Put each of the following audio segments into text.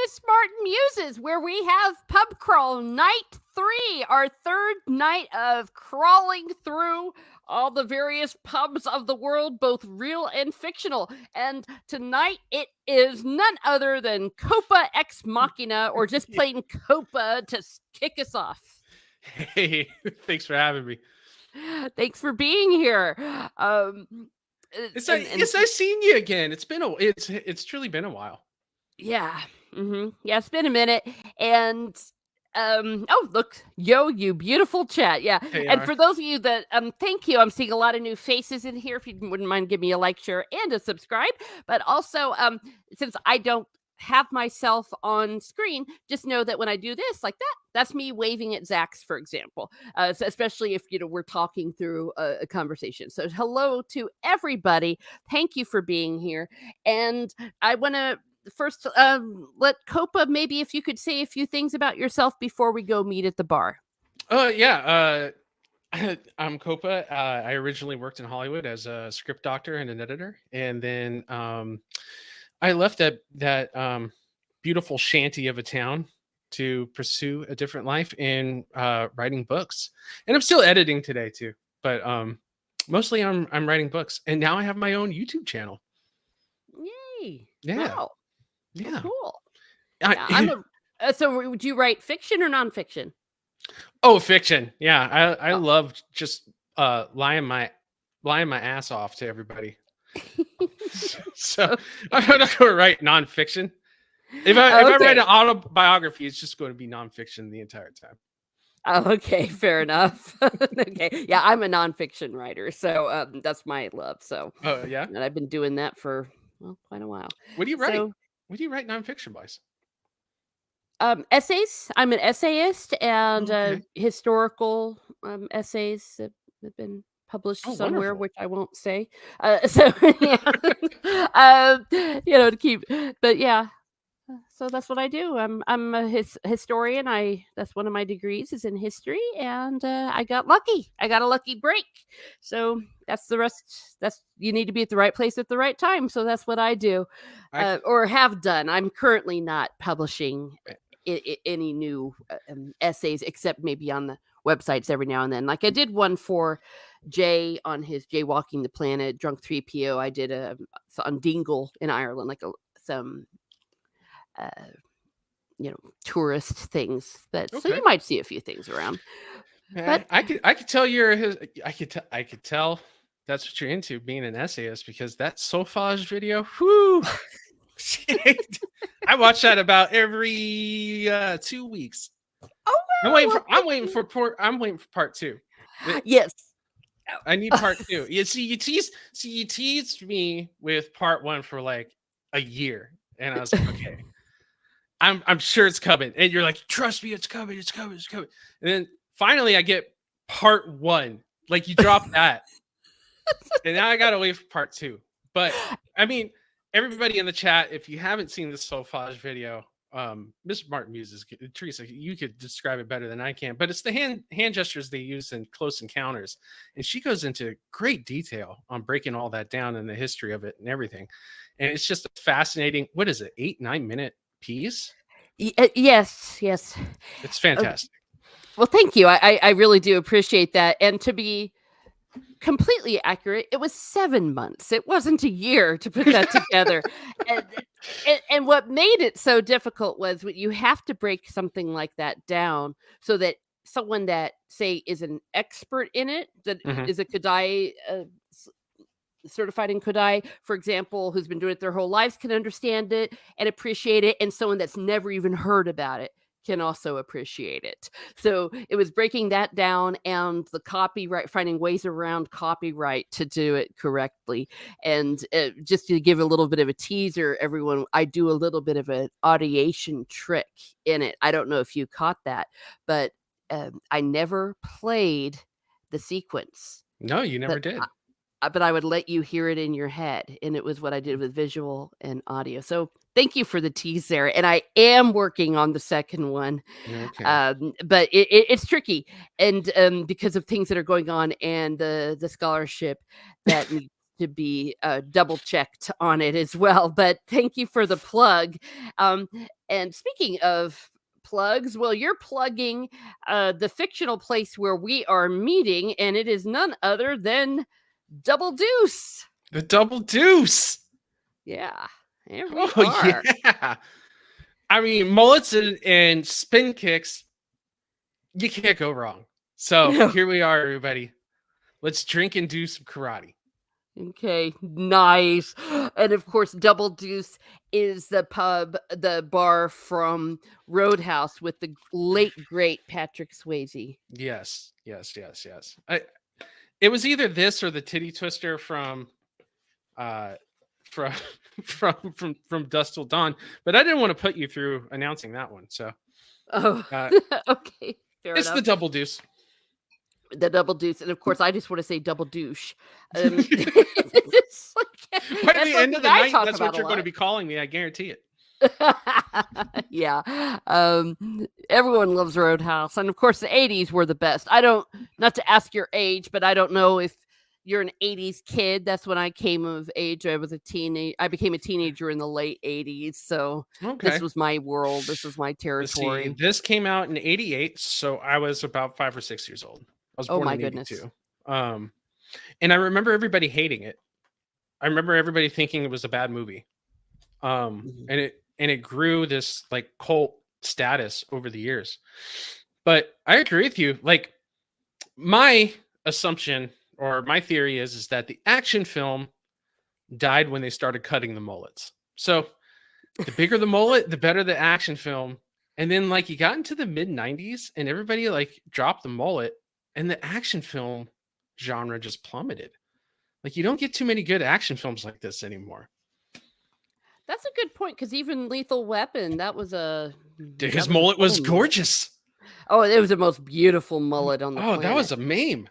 Miss Martin Muses, where we have pub crawl night 3, our third night of crawling through all the various pubs of the world, both real and fictional. And tonight it is none other than COPA Ex Machina, or just plain COPA to kick us off. Hey, thanks for having me. Thanks for being here. It's nice seeing you again. It's truly been a while. Yeah. Yeah, it's been a minute. And oh, look, you beautiful chat. Yeah. And for those of you that thank you. I'm seeing a lot of new faces in here. If you wouldn't mind, give me a like, share, and a subscribe. But also, since I don't have myself on screen, just know that when I do this like that, that's me waving at Zach's, for example, so especially if we're talking through a conversation. So hello to everybody. Thank you for being here. And I want to first let Copa, maybe if you could say a few things about yourself before we go meet at the bar. Yeah. I'm Copa. I originally worked in Hollywood as a script doctor and an editor, and then I left that beautiful shanty of a town to pursue a different life in writing books. And I'm still editing today too, but mostly I'm writing books. And now I have my own YouTube channel. Yay! Yeah. Wow. Yeah. Oh, cool. So would you write fiction or nonfiction? Oh, fiction. Yeah. I love just lying my ass off to everybody. So I'm not going to write nonfiction. If I write an autobiography, it's just going to be nonfiction the entire time. Oh, okay, fair enough. Okay, yeah, I'm a nonfiction writer, so that's my love. So, yeah, and I've been doing that for quite a while. What do you write? What do you write nonfiction wise? Essays. I'm an essayist, and historical essays have been published somewhere, wonderful. which I won't say. So yeah, to keep. But yeah. So that's what I do. I'm a historian. That's one of my degrees is in history, and I got lucky. I got a lucky break. So that's the rest. You need to be at the right place at the right time. So that's what I do, or have done. I'm currently not publishing any new essays, except maybe on the websites every now and then. Like I did one for Jay on his Jay Walking the Planet, Drunk 3PO. I did on Dingle in Ireland, like some tourist things so you might see a few things around. But I could tell I could tell that's what you're into, being an essayist, because that Sofage video, whoo, I watch that about every 2 weeks. Oh, I'm waiting for part 2. Yes, I need part 2. You teased me with part 1 for like a year, and I was like, okay. I'm sure it's coming. And you're like, trust me, it's coming. And then finally I get part 1. Like you drop that. And now I got to wait for part 2. But I mean, everybody in the chat, if you haven't seen this Sofage video, Miss Martin Muses, Teresa, you could describe it better than I can, but it's the hand gestures they use in Close Encounters. And she goes into great detail on breaking all that down and the history of it and everything. And it's just a fascinating, 8-9 minute piece? Yes. It's fantastic. Well, thank you. I really do appreciate that. And to be completely accurate, it was 7 months. It wasn't a year to put that together. And what made it so difficult was you have to break something like that down so that someone that, say, is an expert in it, that is a Kodai certified in Kodai, for example, who's been doing it their whole lives, can understand it and appreciate it, and someone that's never even heard about it can also appreciate it. So it was breaking that down, and the copyright, finding ways around copyright to do it correctly. And just to give a little bit of a teaser, everyone, I do a little bit of an audiation trick in it. I don't know if you caught that, but I never played the sequence. No, you never did. But I would let you hear it in your head. And it was what I did with visual and audio. So thank you for the tease there. And I am working on the second one. Okay. But it's tricky. And because of things that are going on and the scholarship that needs to be double checked on it as well. But thank you for the plug. And speaking of plugs, well, you're plugging the fictional place where we are meeting, and it is none other than Double Deuce. The Double Deuce. Yeah, there we Oh are. yeah. I mean, mullets and spin kicks, you can't go wrong. So here we are, everybody. Let's drink and do some karate. Okay, nice. And of course, Double Deuce is the bar from Roadhouse with the late great Patrick Swayze. Yes. It was either this or the titty twister from from from Dusk Till Dawn, but I didn't want to put you through announcing that one. So Oh, uh, okay, fair it's enough. the Double Deuce. The Double Deuce, and of course, I just want to say double douche. It's By that's the end something of the I night, talk that's about what a you're going to lot. be calling me. I guarantee it. Yeah. Everyone loves Roadhouse. And of course, the 80s were the best. I don't, not to ask your age, but I don't know if you're an 80s kid. That's when I came of age. I was a teenage. I became a teenager in the late 80s. So Okay. this was my world. This was my territory. See, this came out in '88, so I was about 5 or 6 years old. I was Oh born my in goodness. '82. And I remember everybody hating it. I remember everybody thinking it was a bad movie. Mhm. And it grew this like cult status over the years. But I agree with you. Like my assumption or my theory is that the action film died when they started cutting the mullets. So the bigger the mullet, the better the action film. And then like you got into the mid 90s and everybody like dropped the mullet and the action film genre just plummeted. Like you don't get too many good action films like this anymore. That's a good point because even Lethal Weapon, that was a His mullet was southern mullet. gorgeous. Oh, it was the most beautiful mullet on the Oh, planet. that was a meme.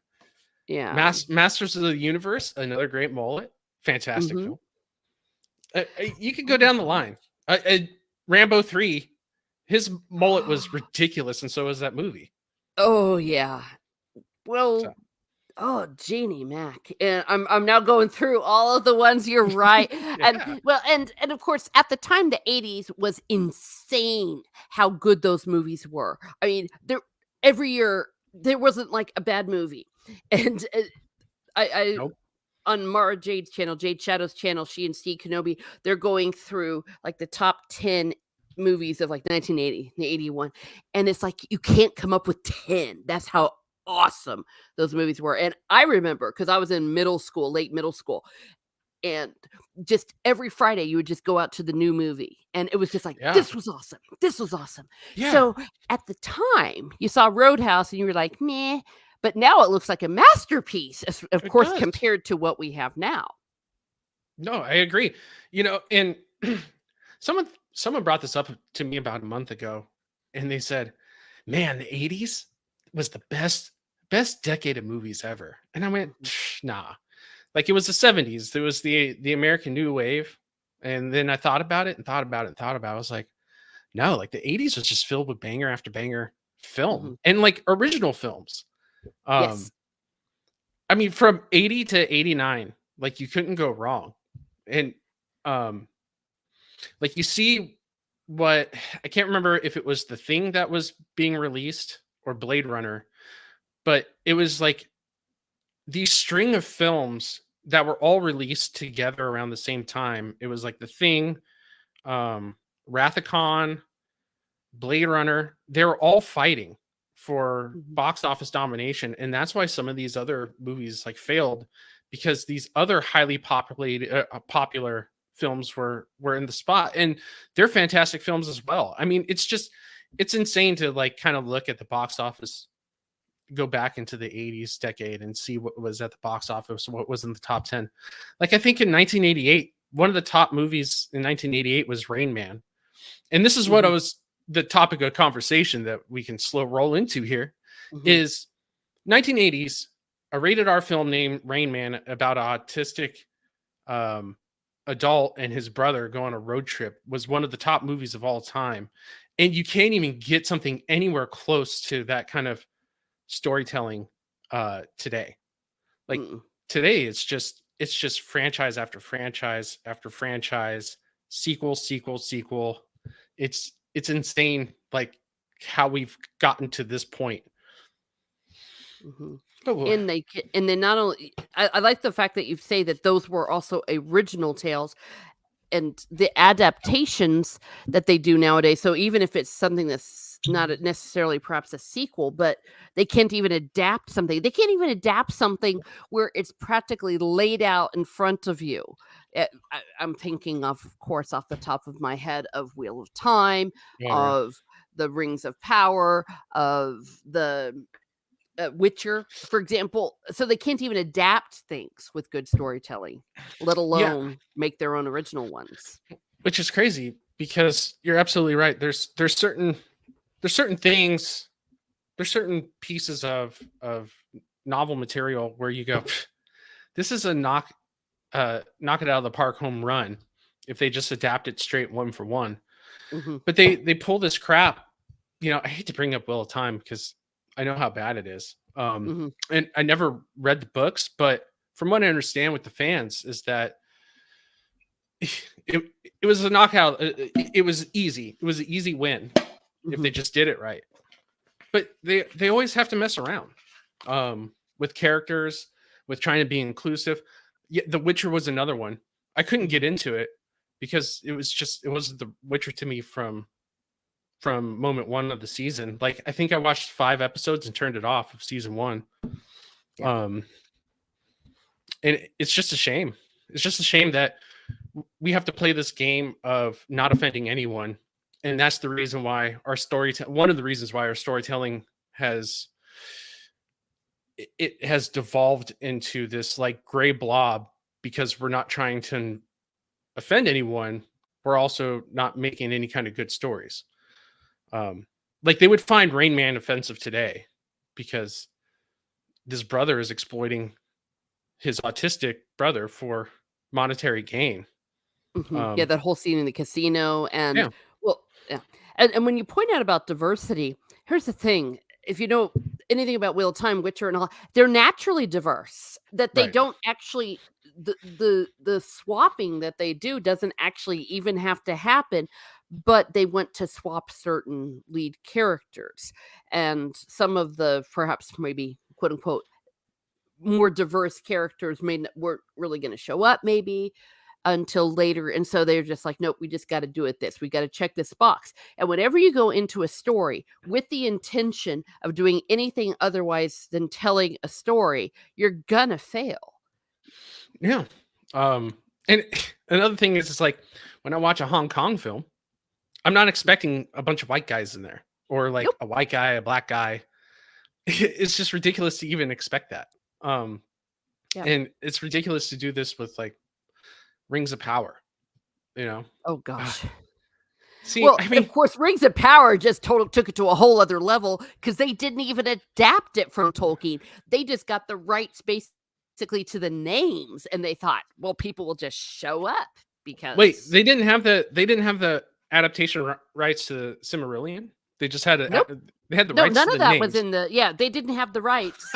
Yeah. Masters of the Universe, another great mullet. Fantastic Mhm. film. You could go down the line. Rambo 3, his mullet was ridiculous, and so was that movie. Oh yeah. Well, So. oh, Jeannie Mac. And I'm now going through all of the ones. You're right. Yeah. And well, and of course, at the time, the 80s was insane how good those movies were. I mean, there every year there wasn't like a bad movie. And I Nope. on Mara Jade's channel, Jade Shadow's channel, she and Steve Kenobi, they're going through like the top 10 movies of like 1980, 81. And it's like you can't come up with 10. That's how awesome those movies were. And I remember because I was in middle school, late middle school, and just every Friday you would just go out to the new movie. And it was just like, Yeah. this was awesome. This was awesome. Yeah. So at the time, you saw Roadhouse and you were like, meh. But now it looks like a masterpiece, of course, does. compared to what we have now. No, I agree. You know, and someone brought this up to me about a month ago, and they said, "Man, the '80s was the best decade of movies ever." And I went, "Nah." Like it was the '70s. There was the American New Wave, and then I thought about it and thought about it and thought about it. I was like, no, like the '80s was just filled with banger after banger film and like original films. Yes. I mean, from 80 to 89, like you couldn't go wrong. And like you see what I can't remember if it was The Thing that was being released or Blade Runner, but it was like these string of films that were all released together around the same time. It was like The Thing, Wrath of Khan, Blade Runner. They were all fighting for box office domination, and that's why some of these other movies like failed because these other highly popular films were in the spot, and they're fantastic films as well. I mean, it's insane to like kind of look at the box office, go back into the 80s decade and see what was at the box office, what was in the top 10. Like I think in 1988, one of the top movies in 1988 was Rain Man, and this is what I was the topic of conversation that we can slow roll into here is 1980s, a rated R film named Rain Man about an autistic adult and his brother go on a road trip was one of the top movies of all time. And you can't even get something anywhere close to that kind of storytelling today. Like today, it's just it's just franchise after franchise after franchise, sequel. It's insane, like how we've gotten to this point. Mhm. Oh, And they not only I like the fact that you say that those were also original tales and the adaptations that they do nowadays. So even if it's something that's not necessarily perhaps a sequel, but they can't even adapt something. They can't even adapt something where it's practically laid out in front of you. I'm thinking of course, off the top of my head, of Wheel of Time, yeah. of the Rings of Power, of the Witcher, for example. So they can't even adapt things with good storytelling, let Yeah, alone make their own original ones. which is crazy because you're absolutely right. There's certain things, there's certain pieces of novel material where you go, "Pff, this is a knock it out of the park home run if they just adapt it straight one for one." Mhm, But they pull this crap. I hate to bring up Wheel of Time because I know how bad it is. mhm, And I never read the books, but from what I understand with the fans is that it it was a knockout. It was easy. It was an easy win if they mhm. just did it right. But they always have to mess around with characters, with trying to be inclusive. Yeah, The Witcher was another one. I couldn't Mhm. get into it because it wasn't The Witcher to me from moment one of the season. Like I think I watched 5 episodes and turned it off of season one. Yeah. Um, and it's just a shame. It's just a shame that we have to play this game of not offending anyone, and that's the reason why one of the reasons why our storytelling has it has devolved into this like gray blob because we're not trying to offend anyone. We're also not making any kind of good stories. Um, like they would find Rain Man offensive today because this brother is exploiting his autistic brother for monetary gain. Mhm. Yeah, Um, that whole scene in the casino and yeah, well, yeah. And when you point out about diversity, here's the thing. If you know anything about Wheel of Time, Witcher, and all, they're naturally diverse. That they right. don't actually the swapping that they do doesn't actually even have to happen, but they want to swap certain lead characters. And some of the perhaps maybe quote unquote more diverse characters weren't really going to show up maybe until later, and so they're just like, nope, we just got to do it this, we got to check this box. And whenever you go into a story with the intention of doing anything otherwise than telling a story, you're gonna fail. Yeah. And another thing is, it's like when I watch a Hong Kong film, I'm not expecting a bunch of white guys in there or like Nope. a white guy, a black guy. It's just ridiculous to even expect that. Um, Yeah. and it's ridiculous to do this with like Rings of Power, you know? Oh Ugh. gosh. See, Well, I of mean, course, Rings of Power just took it to a whole other level because they didn't even adapt it from Tolkien. They just got the rights basically to the names, and they thought, well, people will just show up wait, because they didn't have the adaptation rights to Cimmerillion. They just had nope. they had the No, rights none to of the that was names. in the yeah, they didn't have the rights.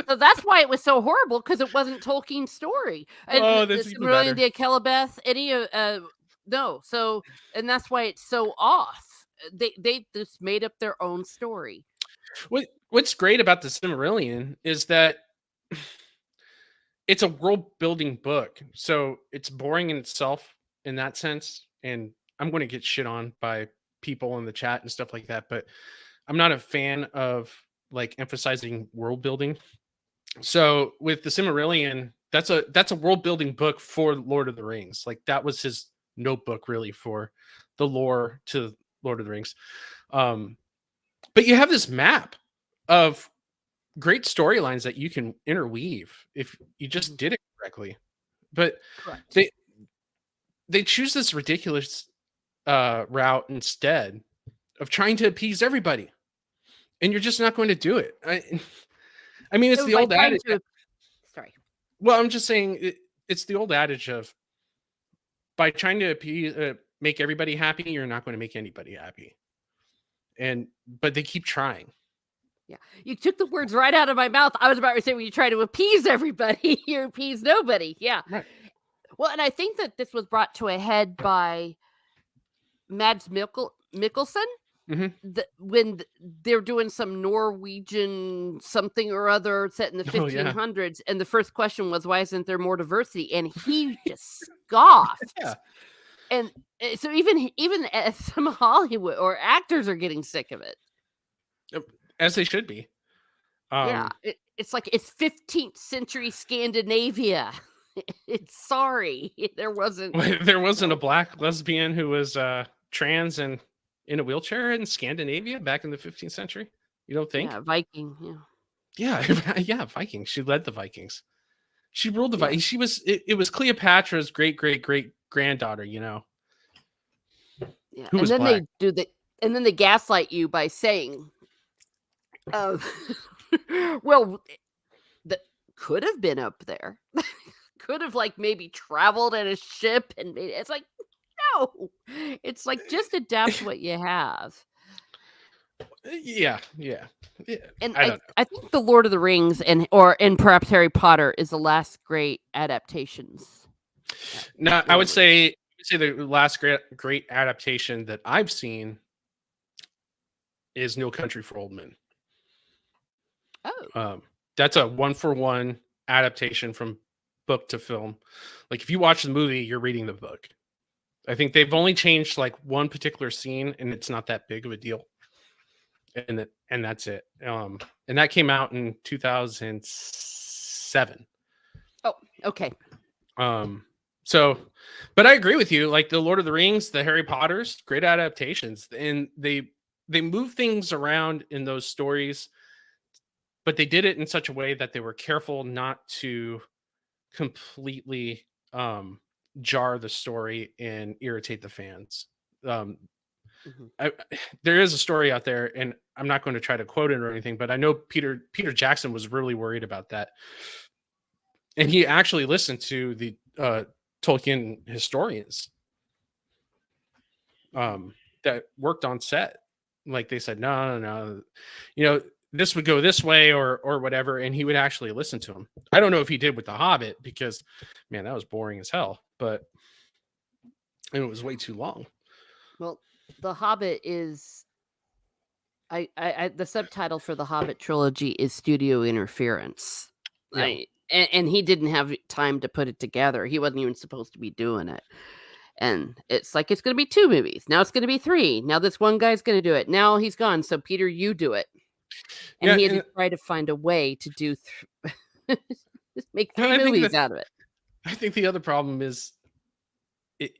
So that's why it was so horrible because it wasn't Tolkien's story. And Oh, the that's even Silmarillion, better. the Akelabeth, no. So and that's why it's so off. They just made up their own story. What's great about the Cimmerillion is that it's a world building book. So it's boring in itself in that sense. And I'm going to get shit on by people in the chat and stuff like that. But I'm not a fan of like emphasizing world building. So with the Cimmerillion, that's a world building book for Lord of the Rings. Like that was his notebook really for the lore to Lord of the Rings. Um, but you have this map of great storylines that you can interweave if you Mhm. just did it correctly. But Correct. they they choose this ridiculous route instead of trying to appease everybody, and you're just not going to do it. I mean, it's Oh, the by old trying adage. to sorry. Well, I'm just saying it's the old adage of by trying to appease, make everybody happy, you're not going to make anybody happy. And but they keep trying. Yeah, you took the words right out of my mouth. I was about to say, when you try to appease everybody, you appease nobody. Yeah. Right. Well, and I think that this was brought to a head by Mads Mikkelsen. Hmm. When they're doing some Norwegian something or other set in the Oh yeah. 1500s, and the first question was, why isn't there more diversity? And he just scoffed. Yeah. And so even some Hollywood or actors are getting sick of it. As they should be. Yeah, it's like it's 15th century Scandinavia. It's sorry, there wasn't. There wasn't a black lesbian who was trans and in a wheelchair in Scandinavia back in the 15th century. You don't think? Yeah, Viking. Yeah, Yeah, yeah, Vikings. She led the Vikings. She ruled the yeah, Vikings. She was. It was Cleopatra's great great great granddaughter. You know, yeah. who And was then black. and then they gaslight you by saying, uh, well, that could have been up there. Could have like maybe traveled in a ship, and it's like, no, it's like just adapt what you have. Yeah, yeah, yeah. And I don't know. I think the Lord of the Rings and perhaps Harry Potter is the last great adaptations. No, I would Forward. say the last great adaptation that I've seen is No Country for Old Men. Oh, That's a 1-for-1 adaptation from book to film. Like if you watch the movie, you're reading the book. I think they've only changed like one particular scene, and it's not that big of a deal. And that's it. And that came out in 2007. oh, okay. So, but I agree with you. Like the Lord of the Rings, the Harry Potters, great adaptations, and they move things around in those stories, but they did it in such a way that they were careful not to completely jar the story and irritate the fans. Um, Mhm. there is a story out there, and I'm not going to try to quote it or anything, but I know Peter Jackson was really worried about that, and he actually listened to the Tolkien historians that worked on set. Like they said, no, you know, this would go this way or whatever, and he would actually listen to him. I don't know if he did with The Hobbit because, man, that was boring as hell, but and it was way too long. Well, The Hobbit is the subtitle for the Hobbit trilogy is Studio Interference. Yeah, And he didn't have time to put it together. He wasn't even supposed to be doing it. And it's like it's going to be 2 movies. Now it's going to be 3. Now this one guy's going to do it. Now he's gone. So Peter, you do it. And yeah, he had to and try to find a way to do just make 3 I think movies that out of it. I think the other problem is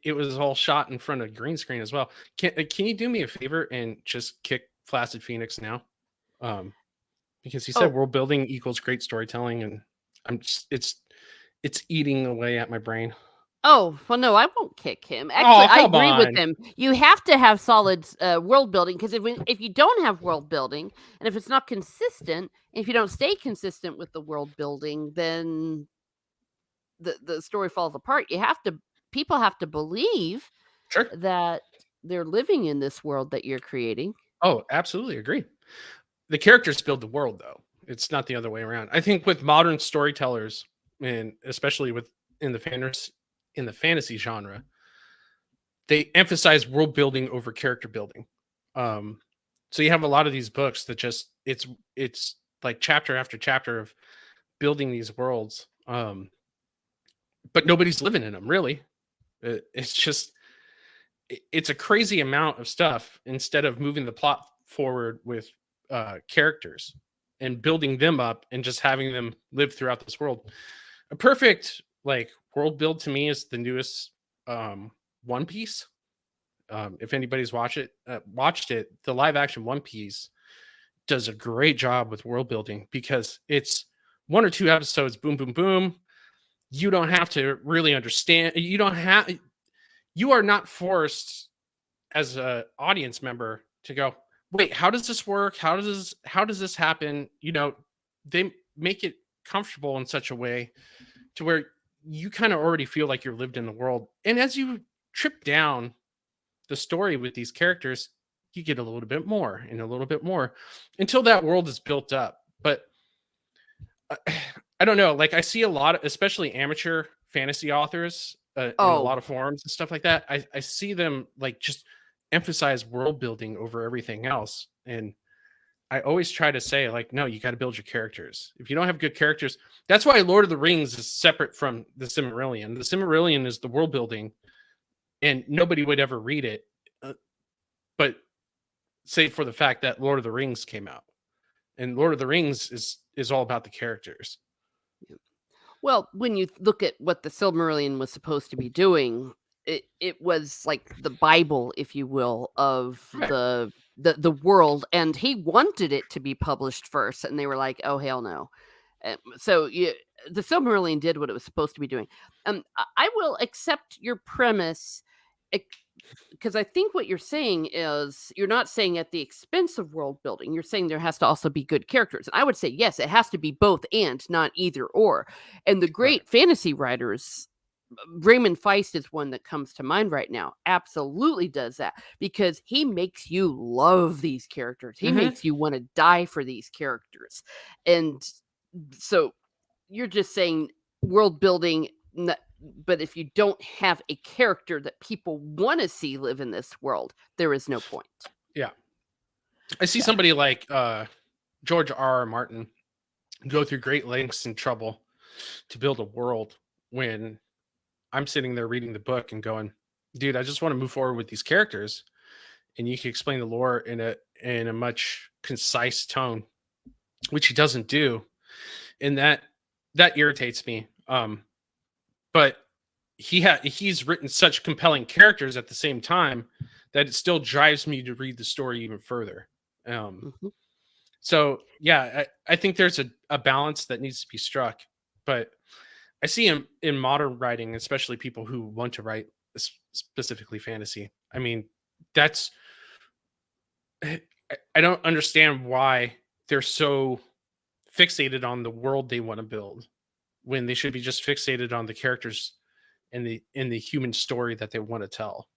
it was all shot in front of green screen as well. Can you do me a favor and just kick Flaccid Phoenix now? Because he said Oh, world building equals great storytelling, and I'm just it's eating away at my brain. Oh, well, no, I won't kick him. Actually, Oh, I come agree with on. him. You have to have solid world building because if you don't have world building and if it's not consistent, if you don't stay consistent with the world building, then the story falls apart. People have to believe Sure. that they're living in this world that you're creating. Oh, absolutely agree. The characters build the world, though. It's not the other way around. I think with modern storytellers, and especially with in the fantasy genre, they emphasize world building over character building. Um, so you have a lot of these books that just it's like chapter after chapter of building these worlds, but nobody's living in them really. It's just it's a crazy amount of stuff instead of moving the plot forward with characters and building them up and just having them live throughout this world. A perfect like world build to me is the newest One Piece. If anybody's watched it, the live action One Piece does a great job with world building because it's 1 or 2 episodes, boom, boom, boom. You don't have to really understand. You are not forced as an audience member to go, wait, how does this work? How does this happen? You know, they make it comfortable in such a way to where you kind of already feel like you're lived in the world. And as you trip down the story with these characters, you get a little bit more and a little bit more until that world is built up. But I don't know. Like I see a lot of, especially amateur fantasy authors in a Oh, lot of forums and stuff like that. I see them like just emphasize world building over everything else. And I always try to say like, no, you got to build your characters. If you don't have good characters, that's why Lord of the Rings is separate from the Silmarillion. The Silmarillion is the world building, and nobody would ever read it, but save for the fact that Lord of the Rings came out, and Lord of the Rings is all about the characters. well, when you look at what the Silmarillion was supposed to be doing, it was like the Bible, if you will, of Right. the world, and he wanted it to be published first, and they were like, "Oh hell no!" So the Silmarillion did what it was supposed to be doing. I will accept your premise because I think what you're saying is you're not saying at the expense of world building. You're saying there has to also be good characters. And I would say, yes, it has to be both and not either or. And the Right. great fantasy writers, Raymond Feist is one that comes to mind right now, absolutely does that because he makes you love these characters. He Mm-hmm. makes you want to die for these characters. And so you're just saying world building, but if you don't have a character that people want to see live in this world, there is no point. Yeah. I see Yeah. somebody like George R.R. Martin go through great lengths and trouble to build a world when I'm sitting there reading the book and going, dude, I just want to move forward with these characters, and you can explain the lore in a much concise tone, which he doesn't do, and that irritates me. But he's written such compelling characters at the same time that it still drives me to read the story even further. Mhm. So yeah, I think there's a balance that needs to be struck, but I see him in modern writing, especially people who want to write specifically fantasy. I mean, that's I don't understand why they're so fixated on the world they want to build when they should be just fixated on the characters and the human story that they want to tell.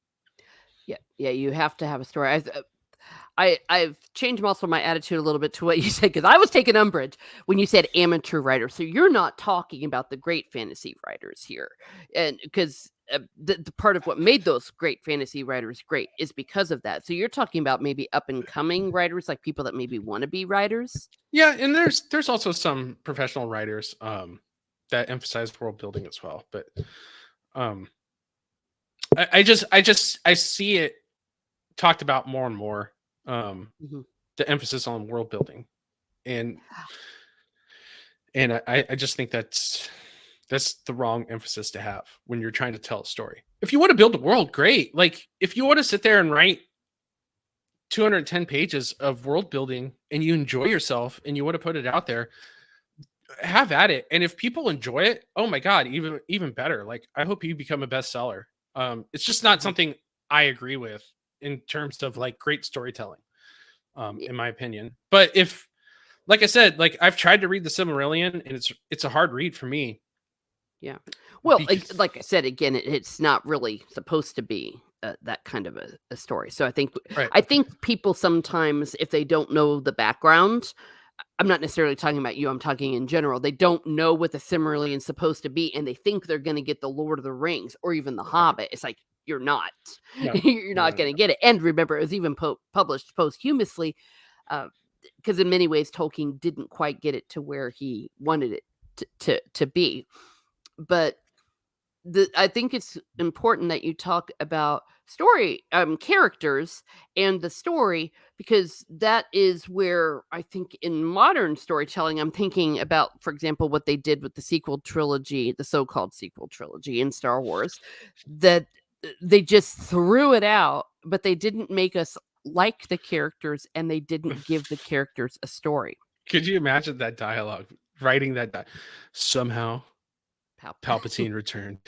Yeah, you have to have a story. I've changed also my attitude a little bit to what you said because I was taking umbrage when you said amateur writer. So you're not talking about the great fantasy writers here, and because the part of what made those great fantasy writers great is because of that. So you're talking about maybe up and coming writers, like people that maybe want to be writers. Yeah, and there's also some professional writers that emphasize world building as well, but um I see it talked about more and more, Mhm. the emphasis on world building, and I just think that's the wrong emphasis to have when you're trying to tell a story. If you want to build a world, great. Like if you want to sit there and write 210 pages of world building and you enjoy yourself and you want to put it out there, have at it. And if people enjoy it, oh my god, even better. Like I hope you become a bestseller. It's just not Mhm. something I agree with in terms of like great storytelling, Yeah. in my opinion. But if, like I said, like I've tried to read the Silmarillion and it's a hard read for me Yeah. Well, because like I said again, it's not really supposed to be that kind of a story. So right, I think people sometimes, if they don't know the background, I'm not necessarily talking about you. I'm talking in general. They don't know what the Silmarillion's supposed to be, and they think they're going to get the Lord of the Rings or even the right. Hobbit. It's like you're not. No, You're no, not no, going to no. get it. And remember, it was even published posthumously, because in many ways, Tolkien didn't quite get it to where he wanted it to be. But I think it's important that you talk about story characters and the story because that is where I think in modern storytelling I'm thinking about, for example, what they did with the sequel trilogy, the so-called sequel trilogy in Star Wars, that they just threw it out, but they didn't make us like the characters and they didn't give the characters a story. Could you imagine that dialogue? Writing that somehow Pal- Palpatine returned.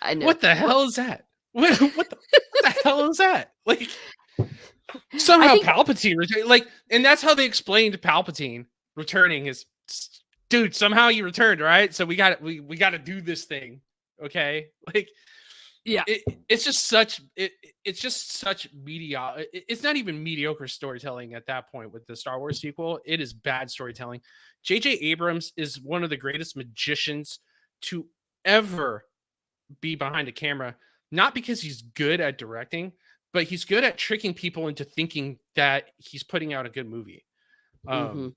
I know. What the Well, hell is that? What the hell is that? Like I somehow think Palpatine returned. Like, and that's how they explained Palpatine returning is, dude. Somehow you returned, all right? So we got to do this thing, okay? Like yeah. it's just such it's just such it's not even mediocre storytelling at that point with the Star Wars sequel. It is bad storytelling. J.J. Abrams is one of the greatest magicians to ever be behind a camera, not because he's good at directing, but he's good at tricking people into thinking that he's putting out a good movie. Mhm.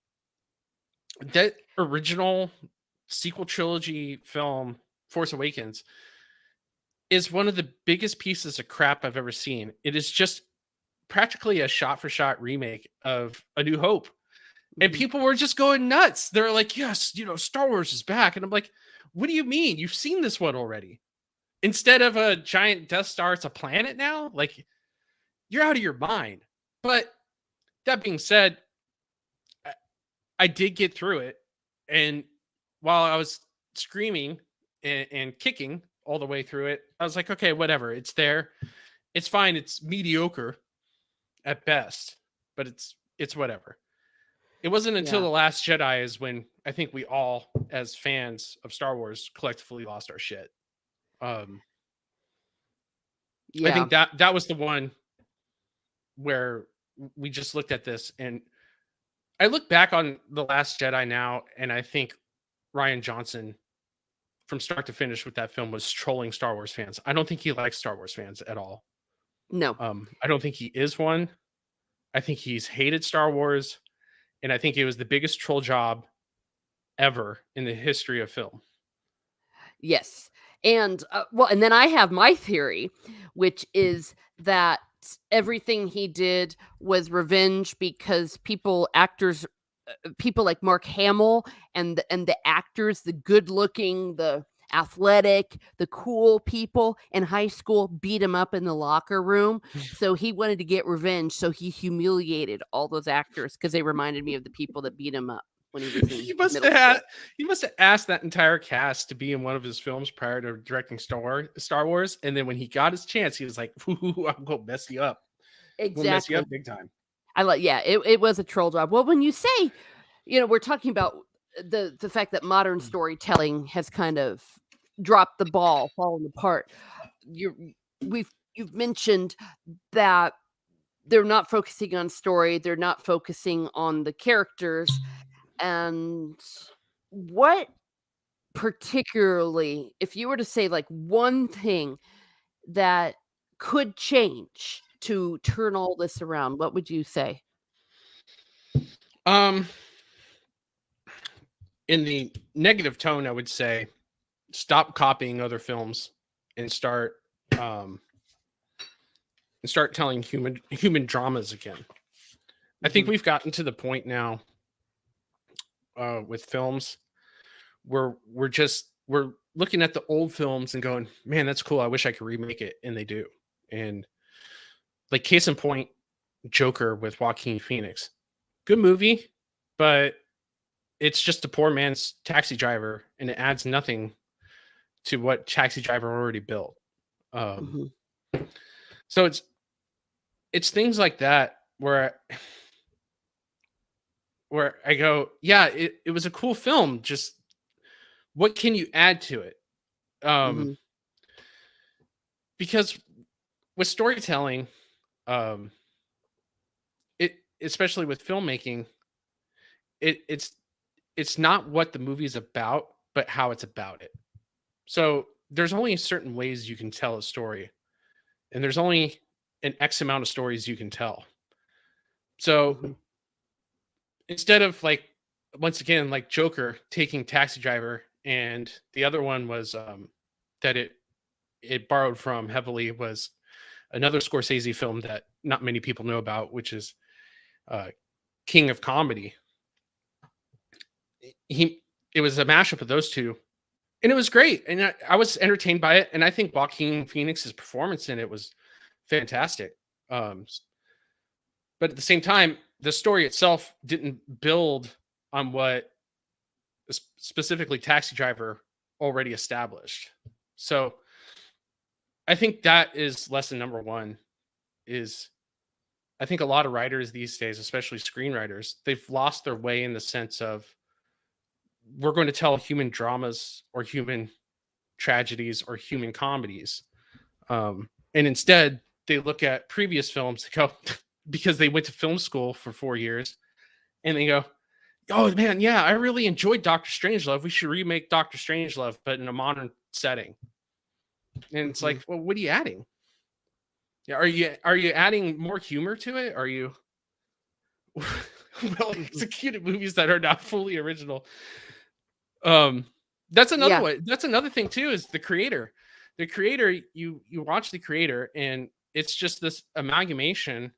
That original sequel trilogy film, Force Awakens, is one of the biggest pieces of crap I've ever seen. It is just practically a shot for shot remake of A New Hope. And Mhm. people were just going nuts. They're like, yes, Star Wars is back. And I'm like, what do you mean? You've seen this one already. Instead of a giant Death Star, it's a planet now? Like, you're out of your mind. But that being said, I did get through it. And while I was screaming and kicking all the way through it, I was like, okay, whatever. It's there. It's fine. It's mediocre at best, but it's whatever. It wasn't until Yeah. The Last Jedi is when I think we all, as fans of Star Wars, collectively lost our shit. Um, I Yeah. think that was the one where we just looked at this, and I look back on The Last Jedi now, and I think Ryan Johnson, from start to finish with that film, was trolling Star Wars fans. I don't think he likes Star Wars fans at all. No. I don't think he is one. I think he's hated Star Wars, and I think it was the biggest troll job ever in the history of film. Yes. And, well, and then I have my theory, which is that everything he did was revenge because people like Mark Hamill and the actors, the good-looking, the athletic, the cool people in high school beat him up in the locker room, so he wanted to get revenge, so he humiliated all those actors because they reminded me of the people that beat him up when he was in he must middle have had, school. he must have asked that entire cast to be in one of his films prior to directing Star Wars, and then when he got his chance, he was like, "Ooh, I'm gonna mess you up. We'll mess you Exactly. up big time." Yeah, it was a troll job. Well, when you say, we're talking about the fact that modern storytelling has kind of dropped the ball, fallen apart. You're you've mentioned that they're not focusing on story, they're not focusing on the characters, and what particularly, if you were to say, like, one thing that could change to turn all this around, what would you say? Um, in the negative tone, I would say stop copying other films and um start telling human dramas again. I think Mhm. we've gotten to the point now with films where we're looking at the old films and going, man, that's cool. I wish I could remake it, and they do. And like case in point, Joker with Joaquin Phoenix, good movie, but it's just a poor man's Taxi Driver, and it adds nothing to what Taxi Driver already built. Um, Mhm. so it's things like that where I go, yeah, it was a cool film. Just what can you add to it? Um, Mhm. because with storytelling, um, it especially with filmmaking, it's it's not what the movie's about, but how it's about it. So there's only certain ways you can tell a story, and there's only an X amount of stories you can tell. So Mhm. instead of like once again like Joker taking Taxi Driver, and the other one was that it borrowed from heavily was another Scorsese film that not many people know about, which is uh, King of Comedy. He It was a mashup of those two, and it was great, and I was entertained by it, and I think Joaquin Phoenix's performance in it was fantastic. But at the same time, the story itself didn't build on what specifically Taxi Driver already established. So I think that is lesson number one. Is I think a lot of writers these days, especially screenwriters, they've lost their way in the sense of we're going to tell human dramas or human tragedies or human comedies, and instead they look at previous films, they go, because they went to film school for 4 years, and they go, oh man, yeah, I really enjoyed Doctor Strangelove. We should remake Doctor Strangelove, but in a modern setting. And it's like, well, what are you adding? Yeah, are you adding more humor to it? Are you well executed movies that are not fully original? That's another Yeah. one. That's another thing too, is the creator. The creator, you watch the creator, and it's just this amalgamation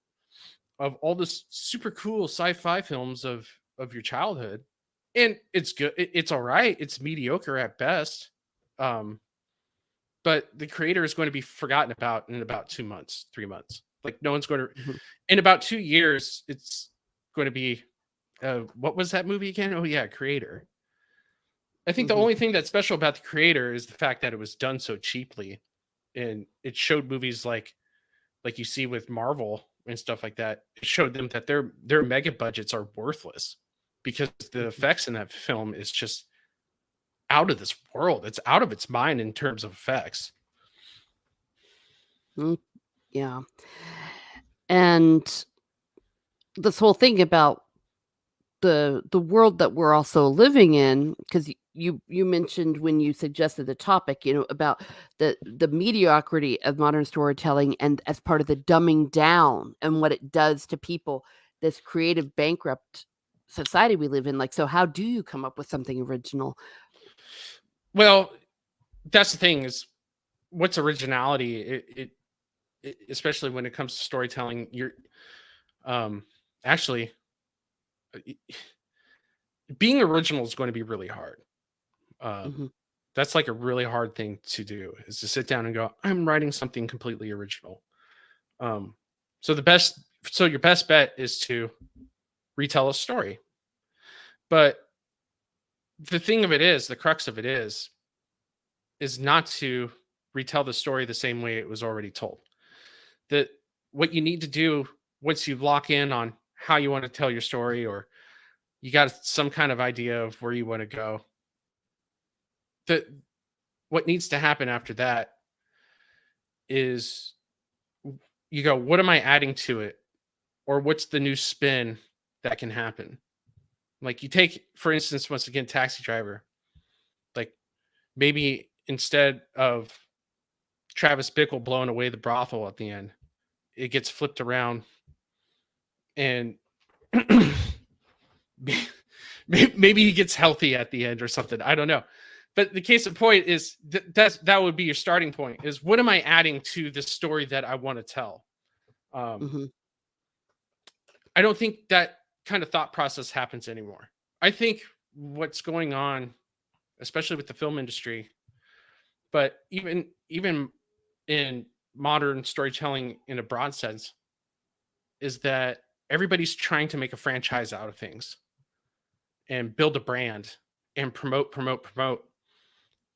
of all this super cool sci-fi films of your childhood. And it's good. It's all right. It's mediocre at best. But the creator is going to be forgotten about in about 2 months, 3 months. Like no one's going to, in about 2 years, it's going to be, what was that movie again? Oh yeah, Creator. I think the only thing that's special about the Creator is the fact that it was done so cheaply, and it showed movies like you see with Marvel and stuff like that. It showed them that their mega budgets are worthless because the effects in that film is just out of this world. It's out of its mind in terms of effects. Yeah. And this whole thing about the world that we're also living in, because you mentioned when you suggested the topic, about the mediocrity of modern storytelling, and as part of the dumbing down and what it does to people, this creative bankrupt society we live in. Like, so how do you come up with something original? Well, that's the thing, is what's originality? It especially when it comes to storytelling, you're actually being original is going to be really hard. That's like a really hard thing to do, is to sit down and go, I'm writing something completely original. So your best bet is to retell a story. But the thing of it is, the crux of it is not to retell the story the same way it was already told. That what you need to do, once you lock in on how you want to tell your story, or you got some kind of idea of where you want to go, that what needs to happen after that is you go, what am I adding to it? Or what's the new spin that can happen? Like, you take, for instance, once again, Taxi Driver. Like, maybe instead of Travis Bickle blowing away the brothel at the end, it gets flipped around, and maybe he gets healthy at the end or something. I don't know. But the case in point is that would be your starting point, is what am I adding to this story that I want to tell? I don't think that kind of thought process happens anymore. I think what's going on, especially with the film industry, but even in modern storytelling in a broad sense, is that everybody's trying to make a franchise out of things and build a brand and promote.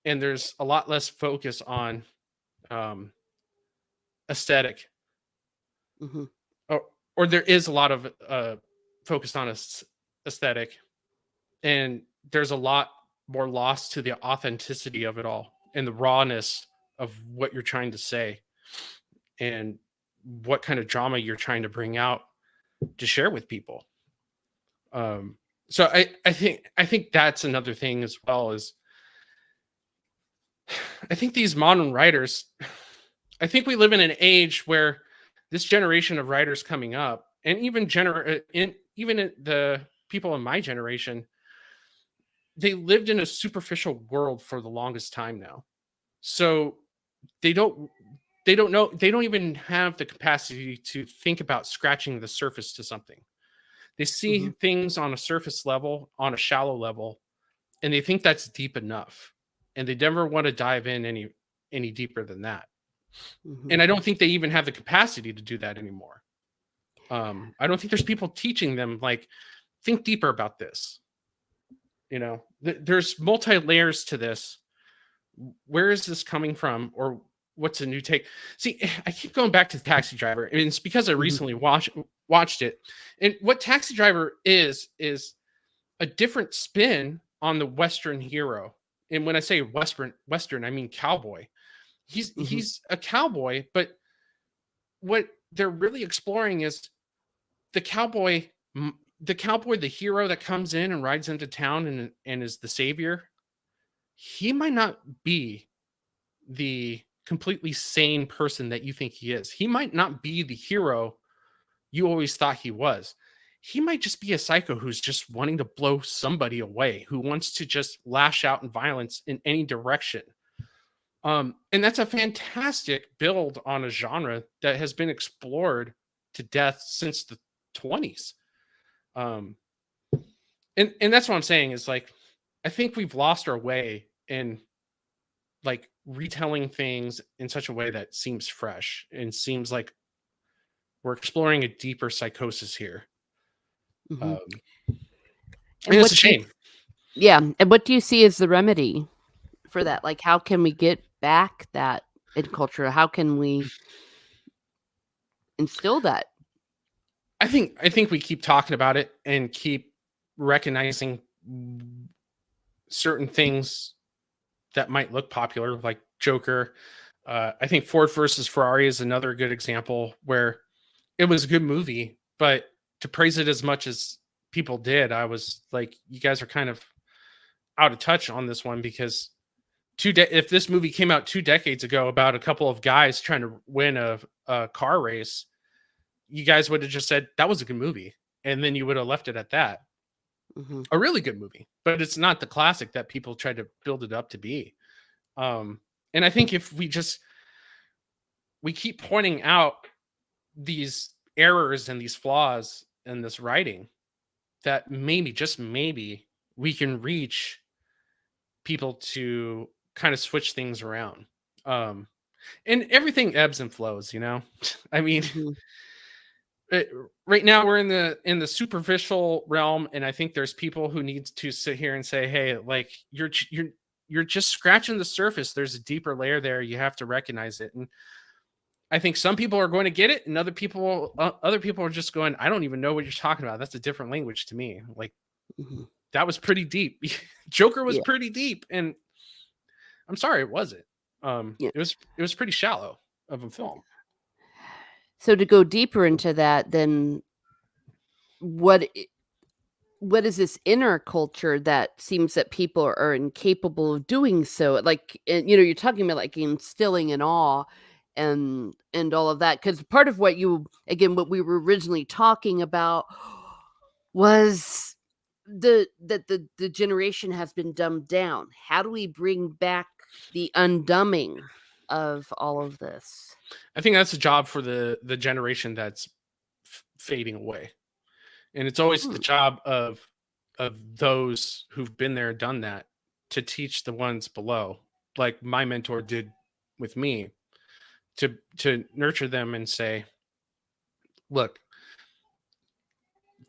And there's a lot less focus on aesthetic. Or there is a lot of focus on aesthetic, and there's a lot more loss to the authenticity of it all, and the rawness of what you're trying to say, and what kind of drama you're trying to bring out to share with people. So I think that's another thing as well, is I think these modern writers, I think we live in an age where this generation of writers coming up, and even the people in my generation, they lived in a superficial world for the longest time now. So they don't know, they don't even have the capacity to think about scratching the surface to something. They see things on a surface level, on a shallow level, and they think that's deep enough, and they never want to dive in any deeper than that. And I don't think they even have the capacity to do that anymore. I don't think there's people teaching them, like, think deeper about this. There's multi layers to this. Where is this coming from? Or what's a new take? See, I keep going back to Taxi Driver, and it's because I recently watched it. And what Taxi Driver is a different spin on the Western hero. And when I say Western, I mean cowboy. He's a cowboy, but what they're really exploring is the cowboy, the hero that comes in and rides into town and is the savior. He might not be the completely sane person that you think he is. He might not be the hero you always thought he was. He might just be a psycho who's just wanting to blow somebody away, who wants to just lash out in violence in any direction. And that's a fantastic build on a genre that has been explored to death since the 20s. And that's what I'm saying is like, I think we've lost our way in like retelling things in such a way that seems fresh and seems like we're exploring a deeper psychosis here. Mhm. And And it's what a do you shame. yeah, and what do you see as the remedy for that? Like, how can we get back that in culture? How can we instill that? I think we keep talking about it and keep recognizing certain things that might look popular, like Joker. I think Ford versus Ferrari is another good example where it was a good movie, but to praise it as much as people did, I was like, you guys are kind of out of touch on this one because if this movie came out 2 decades ago about a couple of guys trying to win a car race, you guys would have just said that was a good movie, and then you would have left it at that. Mhm. A really good movie, but it's not the classic that people try to build it up to be. And I think if we keep pointing out these errors and these flaws in this writing, that maybe, just maybe, we can reach people to kind of switch things around. And everything ebbs and flows, you know. I mean, Mhm. right now we're in the superficial realm, and I think there's people who need to sit here and say, hey, like you're just scratching the surface. There's a deeper layer there. You have to recognize it. And I think some people are going to get it, and other people are just going, I don't even know what you're talking about. That's a different language to me. Like, Mhm. that was pretty deep. Joker was Yeah, pretty deep, and I'm sorry it wasn't. yeah. It was pretty shallow of a film. So to go deeper into that, then what I what is this inner culture that seems that people are incapable of doing so? Like, you're talking about, like, instilling an awe and all of that. Because part of what you again, what we were originally talking about was the generation has been dumbed down. How do we bring back the undumbing of all of this? I think that's a job for the generation that's fading away, and it's always the Hmm, job of those who've been there, done that, to teach the ones below, like my mentor did with me, to nurture them and say, look,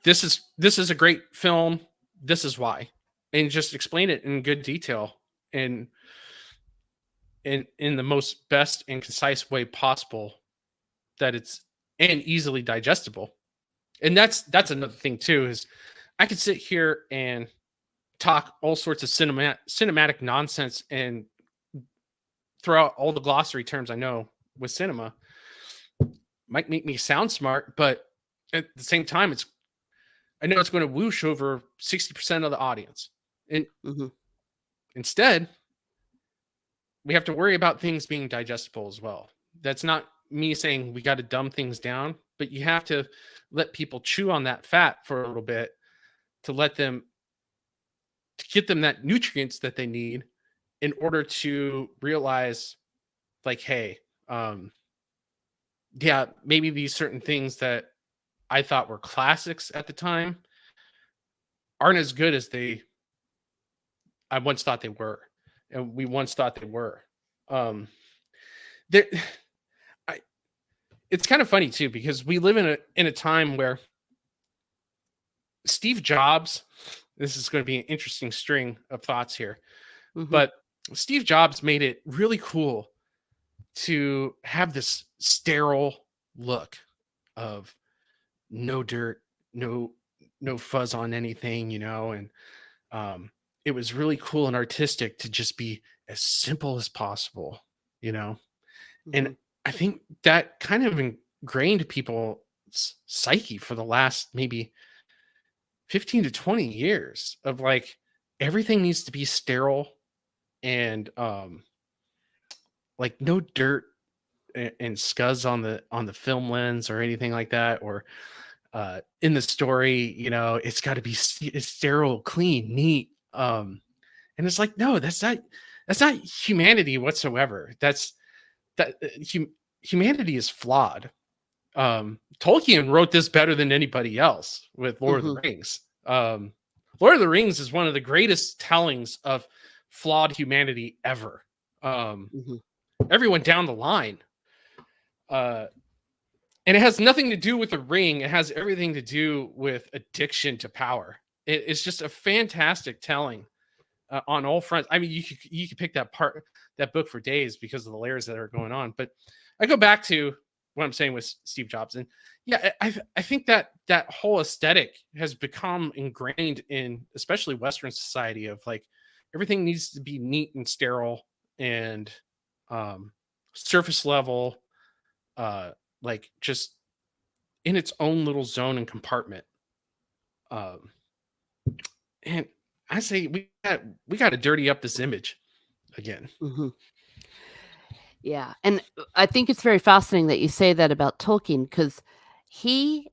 this is a great film. This is why, and just explain it in good detail and in the most best and concise way possible that it's and easily digestible. And that's another thing too is I could sit here and talk all sorts of cinematic nonsense and throw out all the glossary terms I know with cinema. Might make me sound smart, but at the same time, I know it's going to whoosh over 60% of the audience. And mhm, instead, we have to worry about things being digestible as well. That's not me saying we got to dumb things down, but you have to let people chew on that fat for a little bit to let them to get them that nutrients that they need in order to realize, like, hey, yeah, maybe these certain things that I thought were classics at the time aren't as good as I once thought they were, and we once thought they were. Um, there, I, it's kind of funny too because we live in a time where Steve Jobs. This is going to be an interesting string of thoughts here, mhm, but Steve Jobs made it really cool to have this sterile look of no dirt, no no fuzz on anything, you know, and um, it was really cool and artistic to just be as simple as possible, you know. And mhm. I think that kind of ingrained people's psyche for the last maybe 15 to 20 years of like everything needs to be sterile and like no dirt and scuzz on the film lens or anything like that, or in the story, you know, it's got to be it's sterile, clean, neat. And it's like, no, that's not humanity whatsoever. Humanity is flawed. Tolkien wrote this better than anybody else with Lord of the Rings. Lord of the Rings is one of the greatest tellings of flawed humanity ever. Everyone down the line. And it has nothing to do with the ring. It has everything to do with addiction to power. It's just a fantastic telling on all fronts. I mean, you could pick that book for days because of the layers that are going on. But I go back to what I'm saying with Steve Jobs, and yeah, I think that whole aesthetic has become ingrained in especially Western society of like everything needs to be neat and sterile and surface level, like just in its own little zone and compartment. And I say we got to dirty up this image again. Yeah, and I think it's very fascinating that you say that about Tolkien, because he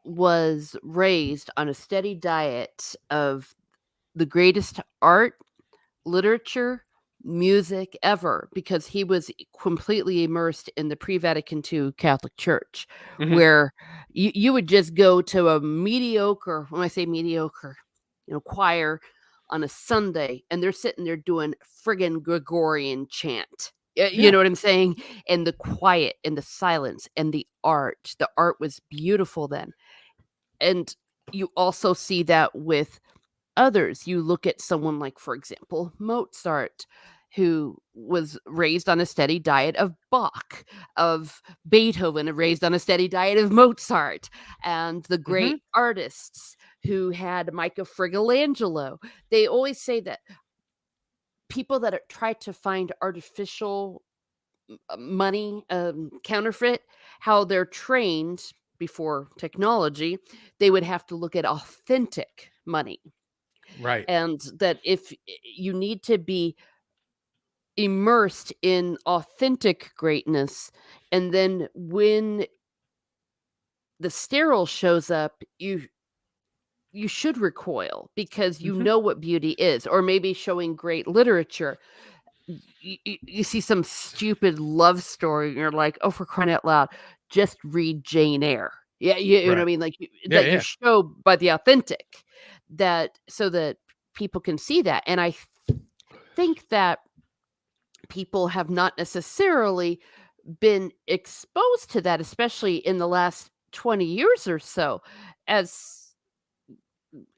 was raised on a steady diet of the greatest art, literature, music ever, because he was completely immersed in the pre-Vatican II Catholic Church, where you would just go to a mediocre, when I say mediocre, choir on a Sunday, and they're sitting there doing friggin' Gregorian chant. You know what I'm saying? And the quiet and the silence and the art. The art was beautiful then. And you also see that with others. You look at someone like, for example, Mozart, who was raised on a steady diet of Bach, of Beethoven, raised on a steady diet of Mozart, and the great artists who had Michelangelo. They always say that people that try to find artificial money, counterfeit, how they're trained before technology, they would have to look at authentic money. Right. And that if you need to be immersed in authentic greatness, and then when the sterile shows up, you should recoil because you know what beauty is. Or maybe showing great literature, you see some stupid love story and you're like, oh, for crying out loud, just read Jane Eyre. Yeah, you know what I mean? Like you show by the authentic, that so that people can see that. And I think that people have not necessarily been exposed to that, especially in the last 20 years or so, as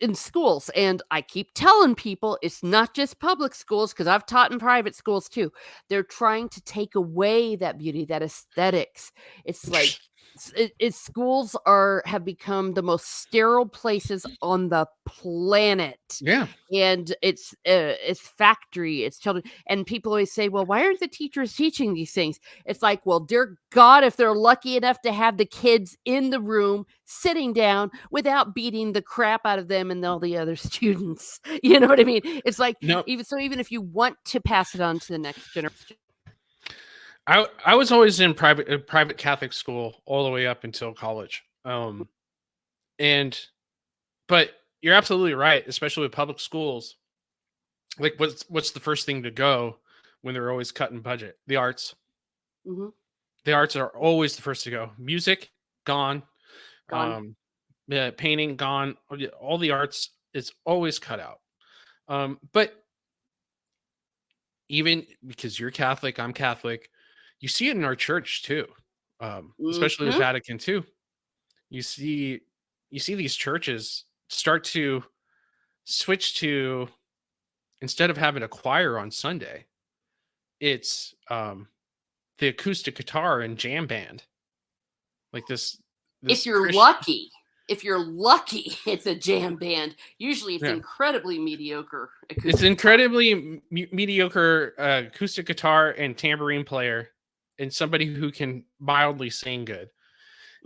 in schools. And I keep telling people it's not just public schools, because I've taught in private schools too. They're trying to take away that beauty, that aesthetics. It's like schools have become the most sterile places on the planet. Yeah. And it's factory, it's children. And people always say, well, why aren't the teachers teaching these things? It's like, well, dear God, if they're lucky enough to have the kids in the room sitting down without beating the crap out of them and all the other students. You know what I mean? It's like, even if you want to pass it on to the next generation. I was always in private Catholic school all the way up until college. But you're absolutely right, especially with public schools. Like what's the first thing to go when they're always cutting budget? The arts. The arts are always the first to go. Music, gone. Painting, gone. All the arts is always cut out. But even because you're Catholic, I'm Catholic, you see it in our church too, especially the Vatican too. You see these churches start to switch to, instead of having a choir on Sunday, it's the acoustic guitar and jam band. Like this if you're lucky, it's a jam band. Usually it's incredibly mediocre. It's incredibly mediocre acoustic guitar and tambourine player, and somebody who can mildly sing good.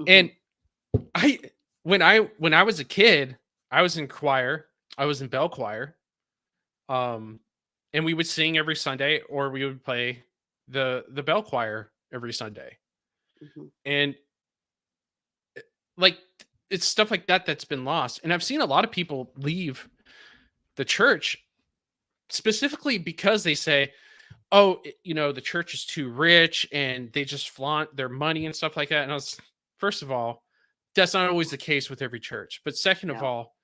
And I when I was a kid, I was in choir. I was in bell choir. And we would sing every Sunday, or we would play the bell choir every Sunday. And like it's stuff like that that's been lost. And I've seen a lot of people leave the church specifically because they say, "Oh, the church is too rich," and they just flaunt their money and stuff like that. And first of all, that's not always the case with every church. But second of all,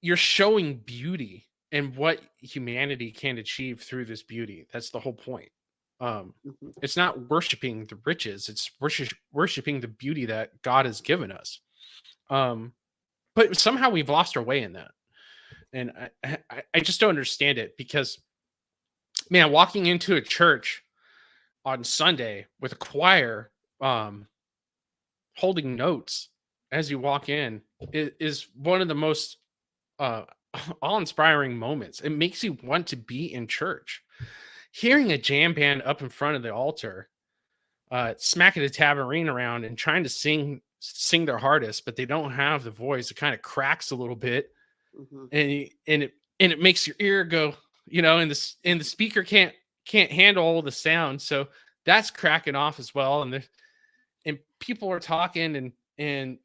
you're showing beauty and what humanity can achieve through this beauty. That's the whole point. It's not worshiping the riches; it's worshiping the beauty that God has given us. But somehow we've lost our way in that, and I just don't understand it because, man, walking into a church on Sunday with a choir, holding notes as you walk in is one of the most awe-inspiring moments. It makes you want to be in church. Hearing a jam band up in front of the altar, smacking a tambourine around and trying to sing their hardest, but they don't have the voice. It kind of cracks a little bit, and it makes your ear go, and the speaker can't handle all the sound, so that's cracking off as well. And people are talking and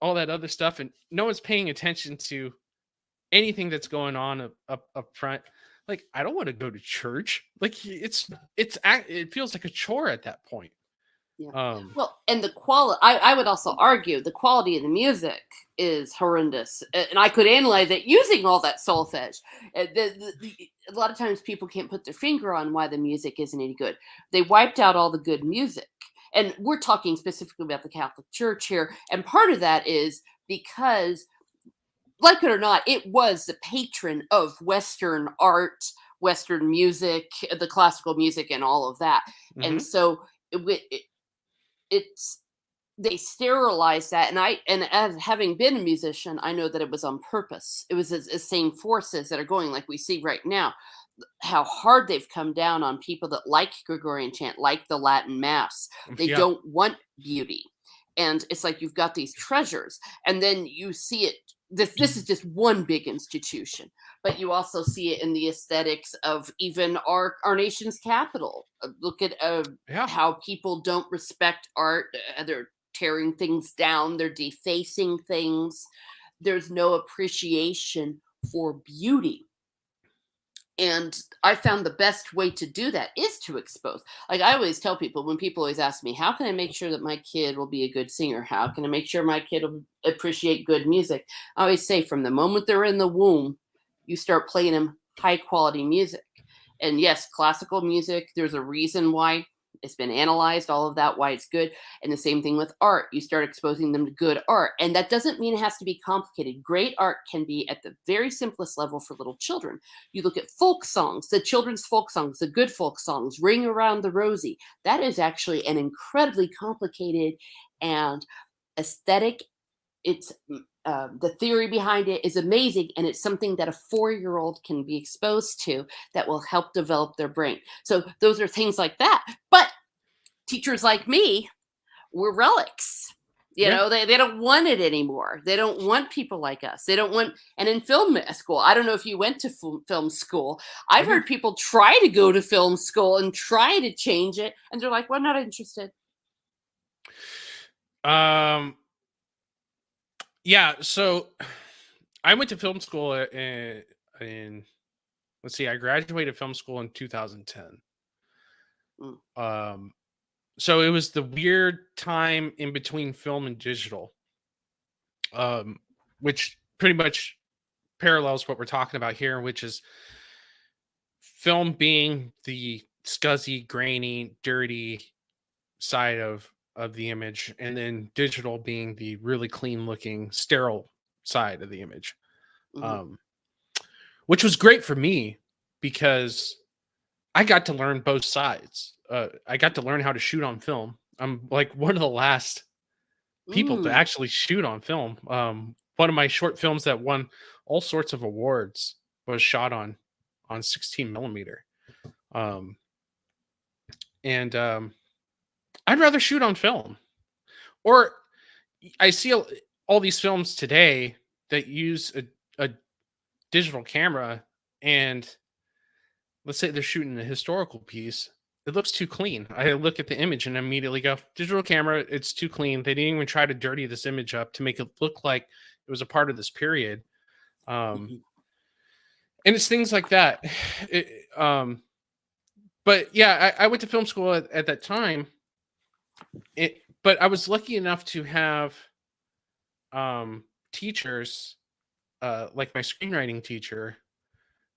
all that other stuff, and no one's paying attention to anything that's going on up front. Like, I don't want to go to church. Like, it feels like a chore at that point. Well, and the quality, I would also argue the quality of the music is horrendous. And I could analyze it using all that solfege. A lot of times people can't put their finger on why the music isn't any good. They wiped out all the good music. And we're talking specifically about the Catholic Church here. And part of that is because, like it or not, it was the patron of Western art, Western music, the classical music, and all of that. And so they sterilized that, and as having been a musician, I know that it was on purpose. It was the same forces that are going, like we see right now, how hard they've come down on people that like Gregorian chant, like the Latin Mass. They don't want beauty, and it's like you've got these treasures, and then you see it. This is just one big institution, but you also see it in the aesthetics of even our nation's capital. Look at how people don't respect art. They're tearing things down. They're defacing things. There's no appreciation for beauty. And I found the best way to do that is to expose. Like I always tell people, when people always ask me, how can I make sure that my kid will be a good singer? How can I make sure my kid will appreciate good music? I always say from the moment they're in the womb, you start playing them high quality music. And yes, classical music, there's a reason why it's been analyzed, all of that, why it's good. And the same thing with art. You start exposing them to good art. And that doesn't mean it has to be complicated. Great art can be at the very simplest level for little children. You look at folk songs, the children's folk songs, the good folk songs, Ring Around the Rosie. That is actually an incredibly complicated and aesthetic. It's the theory behind it is amazing, and it's something that a 4-year-old can be exposed to that will help develop their brain. So those are things like that. But teachers like me, we're relics. They don't want it anymore. They don't want people like us. They don't want, and in film school, I don't know if you went to film school. I've heard people try to go to film school and try to change it, and they're like, well, I'm not interested. Yeah, so I went to film school in let's see, I graduated film school in 2010. So it was the weird time in between film and digital, which pretty much parallels what we're talking about here, which is film being the scuzzy, grainy, dirty side of the image, and then digital being the really clean looking, sterile side of the image. Which was great for me because I got to learn both sides. I got to learn how to shoot on film. I'm like one of the last people to actually shoot on film. One of my short films that won all sorts of awards was shot on 16 millimeter. And I'd rather shoot on film. Or I see all these films today that use a digital camera, and let's say they're shooting a historical piece. It looks too clean. I look at the image and immediately go, digital camera, it's too clean. They didn't even try to dirty this image up to make it look like it was a part of this period. And it's things like that. But yeah, I went to film school at that time. But I was lucky enough to have teachers, like my screenwriting teacher,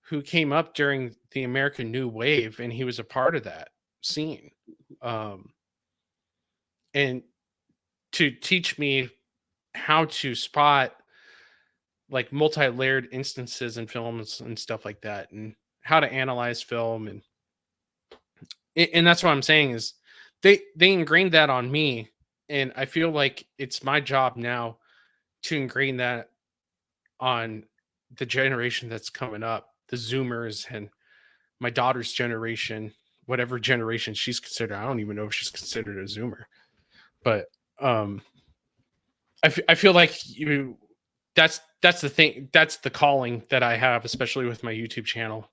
who came up during the American New Wave, and he was a part of that scene. And to teach me how to spot like multi-layered instances in films and stuff like that, and how to analyze film, and that's what I'm saying is they ingrained that on me, and I feel like it's my job now to ingrain that on the generation that's coming up, the Zoomers and my daughter's generation, whatever generation she's considered. I don't even know if she's considered a Zoomer, but I feel like that's the thing. That's the calling that I have, especially with my YouTube channel,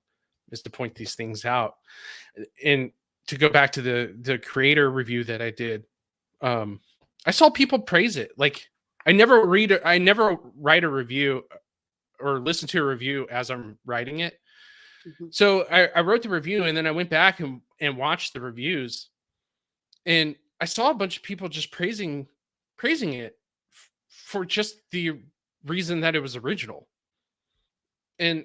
is to point these things out. And to go back to the creator review that I did, I saw people praise it. Like I never write a review or listen to a review as I'm writing it. So I wrote the review, and then I went back and watched the reviews, and I saw a bunch of people just praising it for just the reason that it was original. And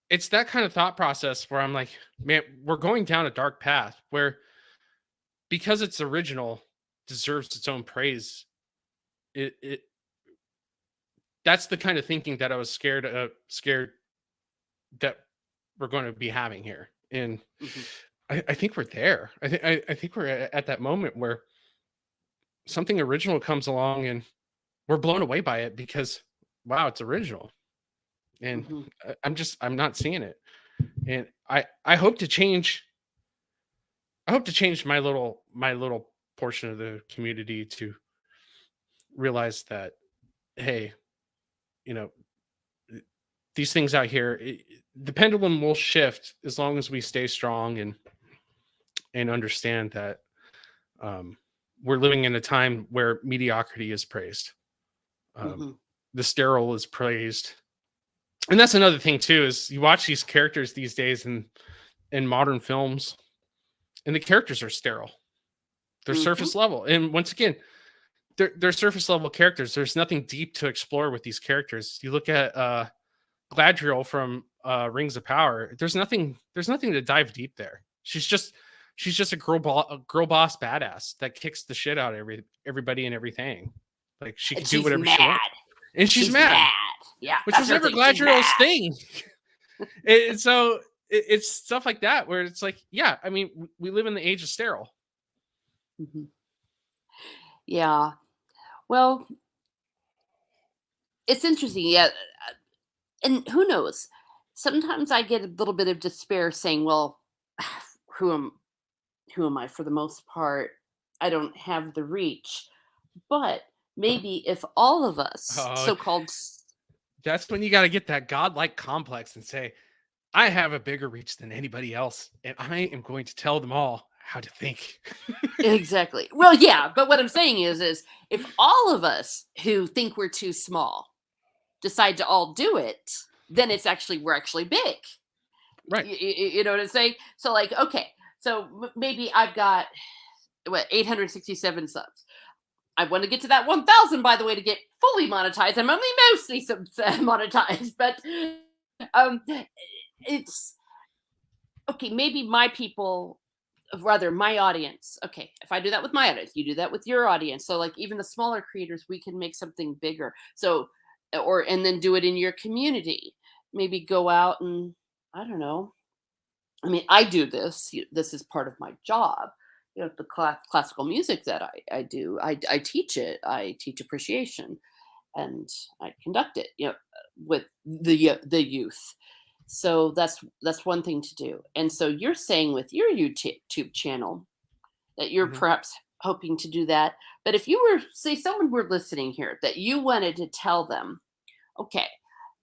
it's that kind of thought process where I'm like, man, we're going down a dark path where, because it's original, deserves its own praise. That's the kind of thinking that I was scared that we're going to be having here. And I think we're there. I think we're at that moment where something original comes along and we're blown away by it because, wow, it's original. And I'm not seeing it. And I hope to change my little portion of the community to realize that, hey, these things out here, the pendulum will shift as long as we stay strong and understand that we're living in a time where mediocrity is praised. The sterile is praised. And that's another thing too, is you watch these characters these days in modern films, and the characters are sterile. They're surface level. And once again, they're surface level characters. There's nothing deep to explore with these characters. You look at Gladriel from Rings of Power. There's nothing to dive deep there. She's just a girl boss badass that kicks the shit out of everybody and everything. Like she can do whatever she wants. And she's mad. Yeah, which was never Gladriel's thing. And so it's stuff like that where it's like, yeah, I mean, we live in the age of sterile. Yeah. Well, it's interesting. Yeah. And who knows? Sometimes I get a little bit of despair saying, well, who am I? For the most part, I don't have the reach. But maybe if all of us so-called... That's when you got to get that godlike complex and say, I have a bigger reach than anybody else, and I am going to tell them all how to think. Exactly. Well, yeah, but what I'm saying is if all of us who think we're too small decide to all do it, then we're actually big. Right. You know what I'm saying? So like, okay, so maybe I've got 867 subs. I want to get to that 1,000, by the way, to get fully monetized. I'm only mostly monetized, but it's okay. Maybe my people, rather my audience. Okay, if I do that with my audience, you do that with your audience. So like even the smaller creators, we can make something bigger. So, and then do it in your community. Maybe go out and, I don't know. I mean, I do this. This is part of my job. The classical music that I do, I teach it. I teach appreciation, and I conduct it, with the youth. So that's one thing to do. And so you're saying with your YouTube channel that you're perhaps hoping to do that. But if you were, say, someone were listening here that you wanted to tell them, okay,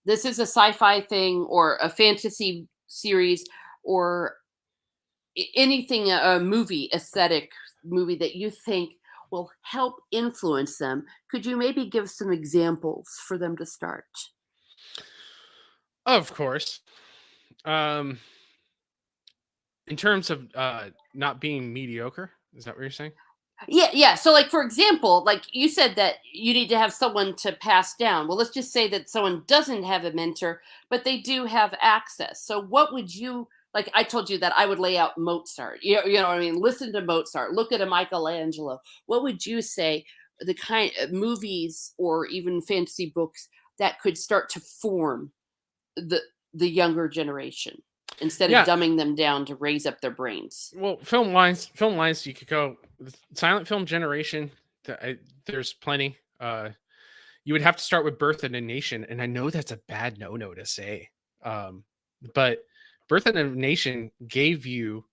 this is a sci-fi thing or a fantasy series or anything, a movie, aesthetic movie that you think will help influence them, could you maybe give some examples for them to start? Of course. Um, in terms of not being mediocre, is that what you're saying? Yeah, yeah. So, like, for example, like you said that you need to have someone to pass down. Well, let's just say that someone doesn't have a mentor, but they do have access. So, what would you like? I told you that I would lay out Mozart. You know what I mean? Listen to Mozart. Look at a Michelangelo. What would you say the kind of movies or even fantasy books that could start to form the younger generation instead of Yeah. dumbing them down to raise up their brains? Well, film wise, you could go with silent film generation. There's plenty. You would have to start with Birth of a Nation, and I know that's a bad no to say, um, but Birth of a Nation gave you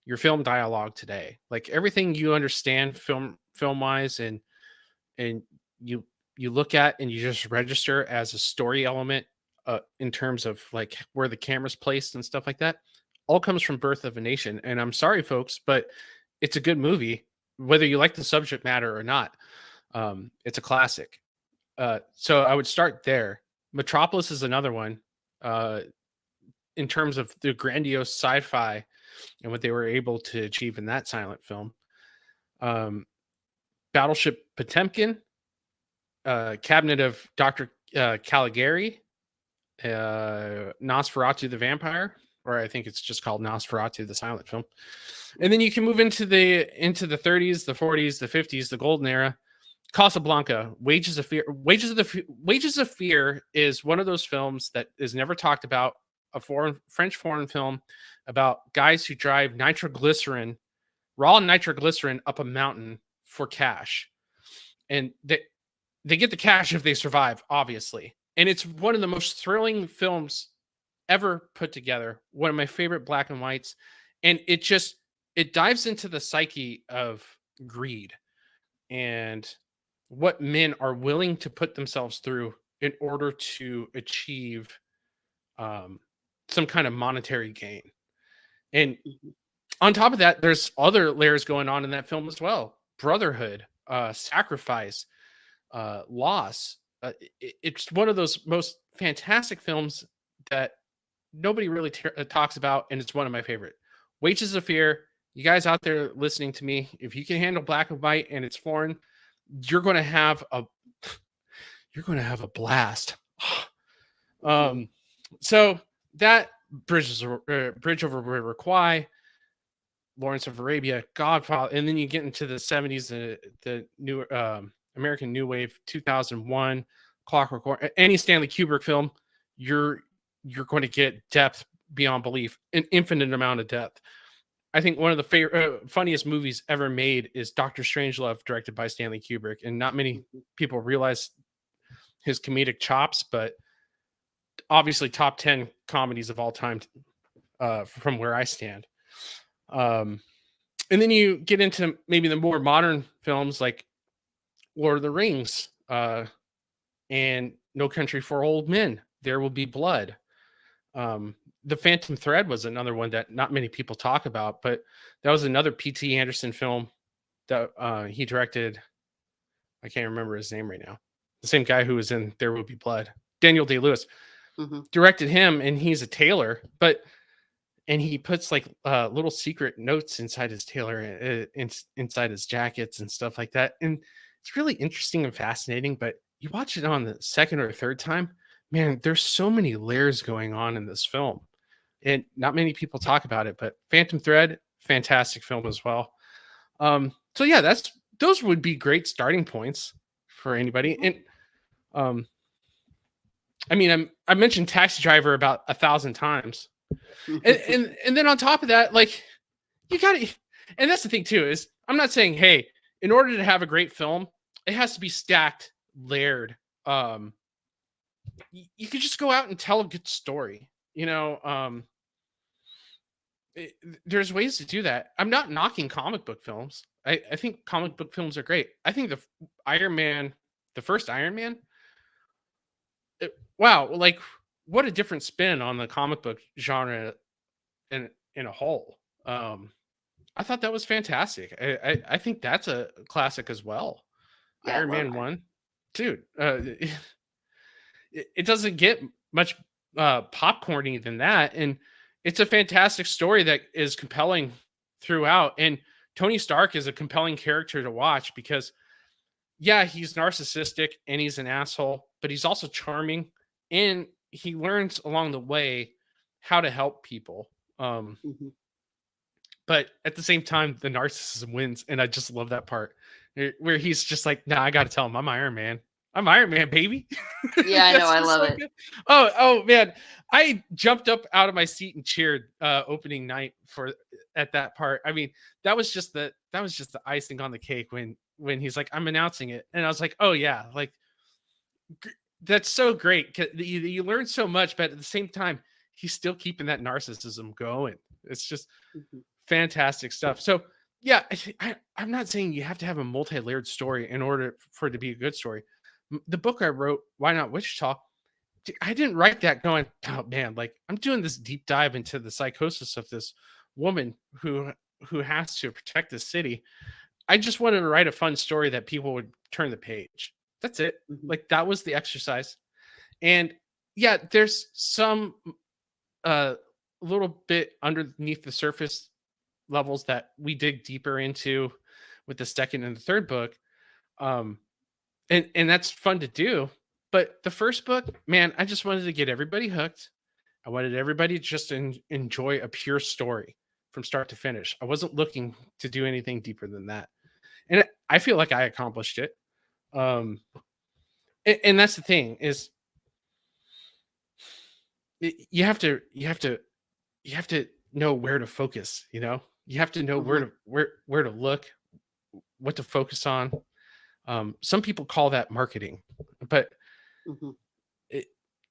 your film dialogue today, like everything you understand film wise, and you you look at and you just register as a story element, in terms of like where the camera's placed and stuff like that, all comes from Birth of a Nation. And I'm sorry folks, but it's a good movie whether you like the subject matter or not. It's a classic. So I would start there. Metropolis is another one, uh, in terms of the grandiose sci-fi and what they were able to achieve in that silent film. um, Battleship Potemkin, Cabinet of Dr. Caligari, Nosferatu the Vampire, or I think it's just called Nosferatu the silent film. And then you can move into the 30s, the 40s, the 50s, the golden era. Casablanca, Wages of Fear. Wages of Fear is one of those films that is never talked about. A French foreign film about guys who drive raw nitroglycerin up a mountain for cash, and they get the cash if they survive, obviously. And it's one of the most thrilling films ever put together. One of my favorite black and whites, and it dives into the psyche of greed and what men are willing to put themselves through in order to achieve, um, some kind of monetary gain. And Mhm. on top of that, there's other layers going on in that film as well: brotherhood, sacrifice, loss. It's one of those most fantastic films that nobody really talks about, and it's one of my favorite. Wages of Fear. You guys out there listening to me, if you can handle black and white and it's foreign, you're going to have a you're going to have a blast. Mhm. um, so that Bridge over River Kwai, Lawrence of Arabia, Godfather, and then you get into the 70s, the new American New Wave, 2001, Clockwork Orange, any Stanley Kubrick film, you're going to get depth beyond belief, an infinite amount of depth. I think one of the funniest movies ever made is Doctor Strangelove, directed by Stanley Kubrick, and not many Mhm. people realize his comedic chops, but obviously top 10 comedies of all time, from where I stand. Um, and then you get into maybe the more modern films like Lord of the Rings, and No Country for Old Men, There Will Be Blood. The Phantom Thread was another one that not many people talk about, but that was another P.T. Anderson film that he directed. I can't remember his name right now. The same guy who was in There Will Be Blood, Daniel Day-Lewis, Mhm. directed him, and he's a tailor, and he puts like little secret notes inside his tailor, inside his jackets and stuff like that. And it's really interesting and fascinating. But you watch it on the second or third time, man, there's so many layers going on in this film, and not many people talk about it. But Phantom Thread, fantastic film as well. So yeah, those would be great starting points for anybody. Mhm. And um, I mean, I mentioned Taxi Driver about 1,000 times, and then on top of that, like, you gotta, and that's the thing too, is I'm not saying, hey, in order to have a great film, it has to be stacked, layered. um you could just go out and tell a good story, there's ways to do that. I'm not knocking comic book films. I think comic book films are great. I think Iron Man, the first Iron Man, wow, like what a different spin on the comic book genre in a whole. I thought that was fantastic. I think that's a classic as well. Yeah, I Iron love Man Iron. 1, dude. It doesn't get much popcorny than that, and it's a fantastic story that is compelling throughout. And Tony Stark is a compelling character to watch because, yeah, he's narcissistic and he's an asshole, but he's also charming, and he learns along the way how to help people. Mhm. But at the same time, the narcissism wins, and I just love that part where he's just like, "Nah, I got to tell him I'm Iron Man. I'm Iron Man, baby." Yeah, I know. That's I just love so it. good. Oh man, I jumped up out of my seat and cheered opening night for at that part. I mean, that was just the icing on the cake when he's like, "I'm announcing it," and I was like, "Oh yeah, like that's so great." 'Cause you learn so much, but at the same time, he's still keeping that narcissism going. It's just Mhm. fantastic stuff. So yeah, I'm not saying you have to have a multi-layered story in order for it to be a good story. The book I wrote, Why Not Wichita, I didn't write that going, oh man, like I'm doing this deep dive into the psychosis of this woman who has to protect the city. I just wanted to write a fun story that people would turn the page. That's it. Mhm. Like that was the exercise. And yeah, there's some little bit underneath the surface levels that we dig deeper into with the second and the third book. Um, and that's fun to do. But the first book, man, I just wanted to get everybody hooked. I wanted everybody to just enjoy a pure story from start to finish. I wasn't looking to do anything deeper than that, and I feel like I accomplished it. Um, and that's the thing is, you have to know where to focus. You know, you have to know Mhm. where to look, what to focus on. Some people call that marketing, but Mhm. it,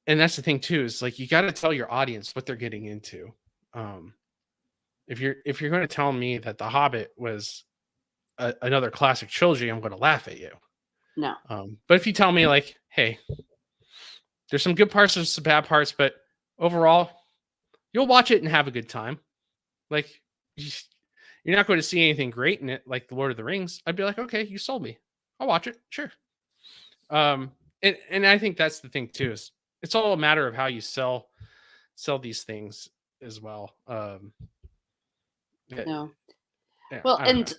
and that's the thing too is like you got to tell your audience what they're getting into. Um, if you're going to tell me that The Hobbit was another classic trilogy, I'm going to laugh at you. No. But if you tell me like, hey, there's some good parts, there's some bad parts, but overall, you'll watch it and have a good time. Like you're not going to see anything great in it, like The Lord of the Rings. I'd be like, okay, you sold me. I'll watch it, sure. Um, and I think that's the thing too is it's all a matter of how you sell these things as well. Yeah, No. yeah, Well, I don't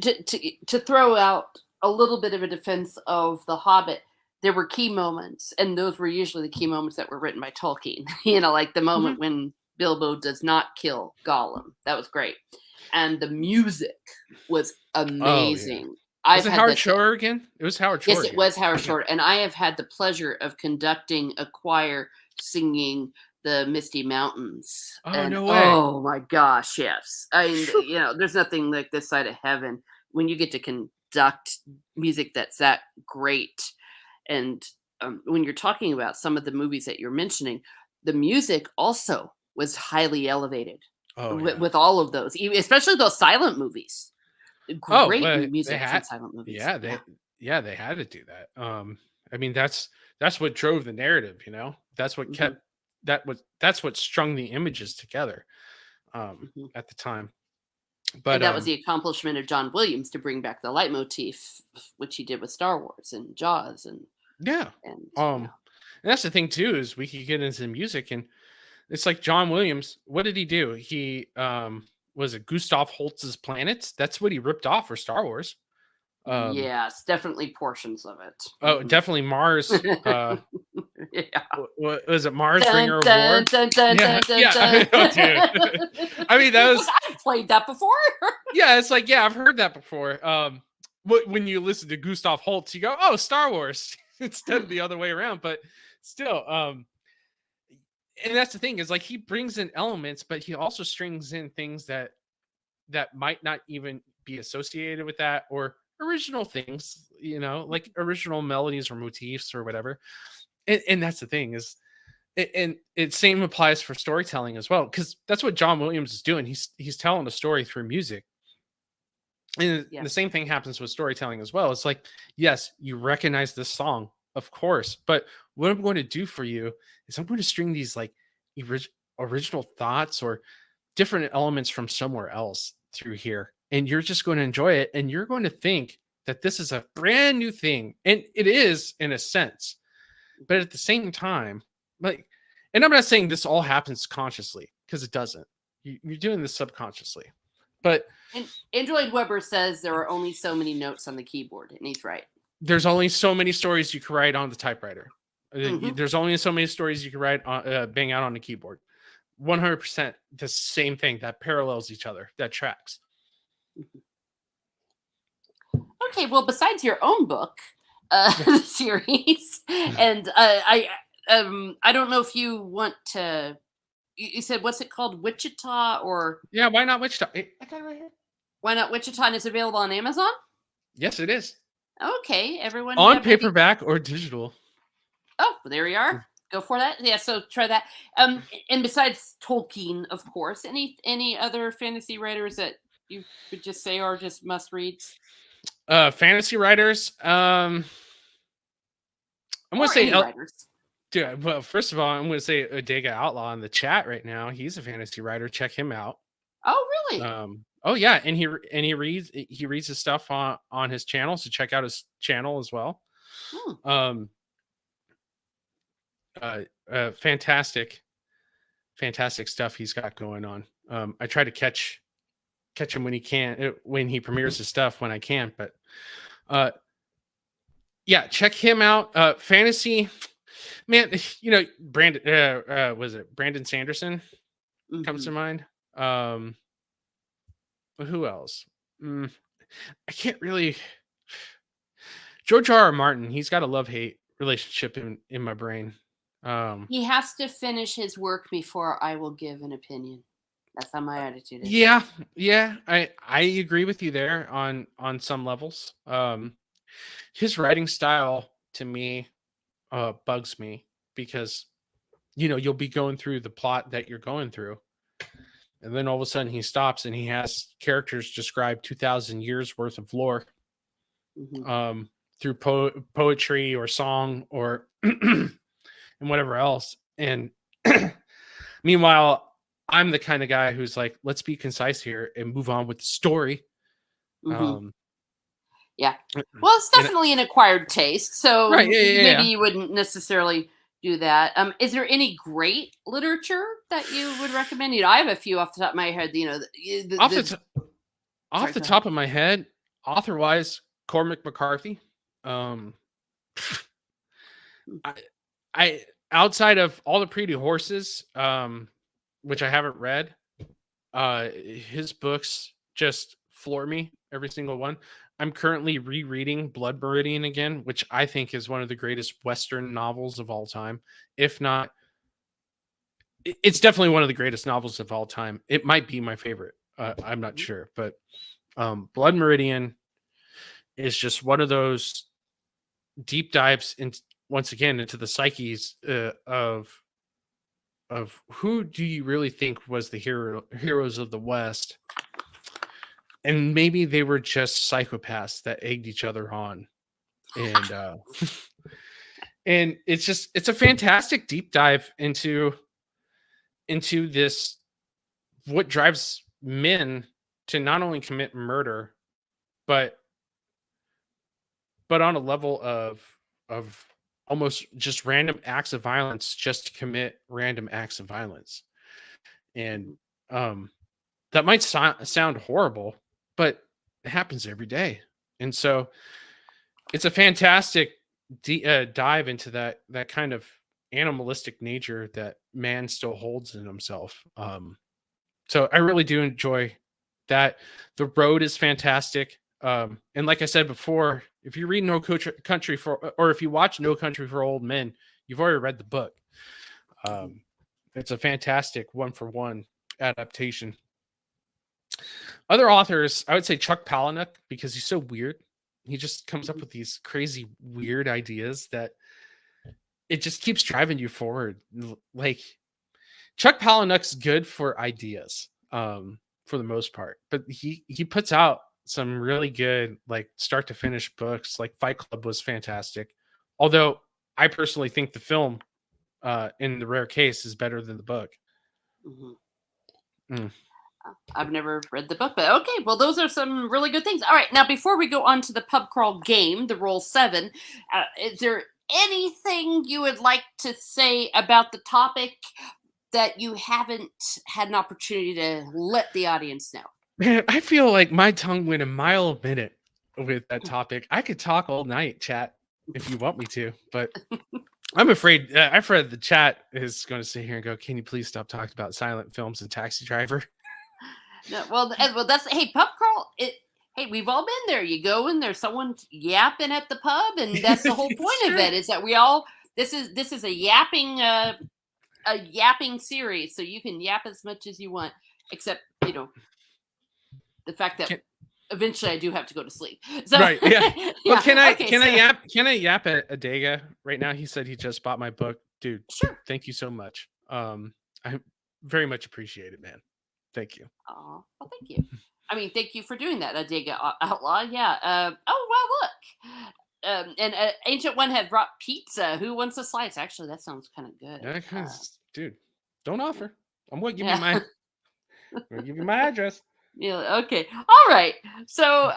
know. and to throw out a little bit of a defense of The Hobbit, there were key moments, and those were usually the key moments that were written by Tolkien. Like the Mhm. moment when Bilbo does not kill Gollum. That was great. And the music was Oh yeah, amazing. was I've it had Howard the Shore again? It was Howard Yes, Shore it again. was Howard Yeah. Shore, and I have had the pleasure of conducting a choir singing the Misty Mountains, Oh and no way. oh my gosh, yes. I mean, Phew. there's nothing like this side of heaven when you get to conduct music that's that great. And when you're talking about some of the movies that you're mentioning, the music also was highly elevated Oh yeah. with all of those, especially those silent movies. Oh Great well, they music from had. silent movies. Yeah, Yeah. they had to do that. I mean that's what drove the narrative. You know, that's what Hmm. kept that's what strung the images together. Hmm. At the time. And But that was the accomplishment of John Williams to bring back the leitmotif, which he did with Star Wars and Jaws, yeah. and Um, and that's the thing too is we could get into music and it's like John Williams. What did he do? He was it Gustav Holst's Planets? That's what he ripped off for Star Wars. Um, yes, definitely portions of it. oh, definitely Mars. Yeah. What was it? Mars Dun, Ringer of dun, War. dun, dun, Yeah, dun, dun, yeah. dun. Oh, dude. I mean, that was I've played that before. yeah. It's like yeah, I've heard that before. When you listen to Gustav Holst, you go, oh, Star Wars instead of the other way around. But still, and that's the thing is like he brings in elements, but he also strings in things that might not even be associated with that or original things, you know, like original melodies or motifs or whatever. And that's the thing is, and it same applies for storytelling as well because that's what John Williams is doing. He's telling a story through music, And Yeah. the same thing happens with storytelling as well. It's like, yes, you recognize this song, of course, but what I'm going to do for you is I'm going to string these like original thoughts or different elements from somewhere else through here. And you're just going to enjoy it. And you're going to think that this is a brand new thing. And it is in a sense. But at the same time, like, and I'm not saying this all happens consciously because it doesn't. You're doing this subconsciously. But And Android Weber says there are only so many notes on the keyboard, and he's right. there's only so many stories you can write on the typewriter. Mhm. There's only so many stories you can write on bang out on the keyboard. 100% the same thing that parallels each other, that tracks. Okay, well, besides your own book, the series, and I don't know if you want to. You said what's it called, Wichita, or Yeah, why not Wichita? I got it right here. why not Wichita? And it's available on Amazon. Yes, it is. Okay, everyone. On get ready. paperback or digital. Oh, there we are. Go for that. Yeah, so try that. And besides Tolkien, of course, any other fantasy writers that you could just say are just must reads? Fantasy writers. I'm gonna Or say any writers. dude, well, first of all, I'm gonna say Odega Outlaw in the chat right now. He's a fantasy writer. Check him out. Oh, really? Oh yeah, and he reads his stuff on his channel, so check out his channel as well. Hmm. Fantastic stuff he's got going on. I try to catch him when he can, when he premieres his stuff when I can, but yeah, check him out. Fantasy, man, you know, Brandon, was it Brandon Sanderson comes to mind? Who else? I can't really. George R. R. Martin, he's got a love-hate relationship in my brain. He has to finish his work before I will give an opinion. That's how my attitude is. Yeah, I agree with you there on some levels. His writing style to me bugs me because you'll be going through the plot that you're going through, and then all of a sudden he stops and he has characters describe 2,000 years worth of lore through poetry or song or and whatever else. And meanwhile, I'm the kind of guy who's like, let's be concise here and move on with the story. Yeah. Well, it's definitely an acquired taste. So right, maybe you wouldn't necessarily do that. Is there any great literature that you would recommend? I have a few off the top of my head. Off the top of my head, author-wise, Cormac McCarthy. I outside of All the Pretty Horses, which I haven't read, his books just floor me, every single one. I'm currently rereading Blood Meridian again, which I think is one of the greatest Western novels of all time. If not, it's definitely one of the greatest novels of all time. It might be my favorite. I'm not sure, but Blood Meridian is just one of those deep dives once again into the psyches of who do you really think was the heroes of the West, and maybe they were just psychopaths that egged each other on, and and it's a fantastic deep dive into this, what drives men to not only commit murder, but on a level of almost just random acts of violence just to commit random acts of violence. And that might sound horrible, but it happens every day. And so it's a fantastic dive into that kind of animalistic nature that man still holds in himself. So I really do enjoy that. The Road is fantastic. And like I said before, if you read No Country for, or if you watch No Country for Old Men, you've already read the book. It's a fantastic one-for-one adaptation. Other authors, I would say Chuck Palahniuk, because he's so weird. He just comes up with these crazy, weird ideas that it just keeps driving you forward. Like, Chuck Palahniuk's good for ideas, for the most part, but he puts out some really good, like, start to finish books. Like Fight Club was fantastic. Although I personally think the film, in the rare case, is better than the book. Mhm. Mm. I've never read the book, but okay. Well, those are some really good things. All right, now before we go on to the pub crawl game, the roll 7, is there anything you would like to say about the topic that you haven't had an opportunity to let the audience know? Man, I feel like my tongue went a mile a minute with that topic. I could talk all night, chat, if you want me to, but I'm afraid the chat is going to sit here and go, "Can you please stop talking about silent films and Taxi Driver?" No, well, that's hey, pub crawl. Hey, we've all been there. You go and there's someone yapping at the pub, and that's the whole It's point of true. it. Is that we all this is a yapping series, so you can yap as much as you want, except the fact that Can, eventually I do have to go to sleep. So right? Yeah. Well, yeah, okay, can I so yap? Can I yap at Adega right now? He said he just bought my book, dude. sure. Thank you so much. I very much appreciate it, man. Thank you. Oh, well, thank you. I mean, thank you for doing that, Adega Outlaw. Yeah. Oh, well, look. And Ancient One had brought pizza. Who wants a slice? Actually, that sounds kind of good. Yeah, dude, don't offer. I'm gonna give you Yeah. my address. Yeah. Okay. All right. So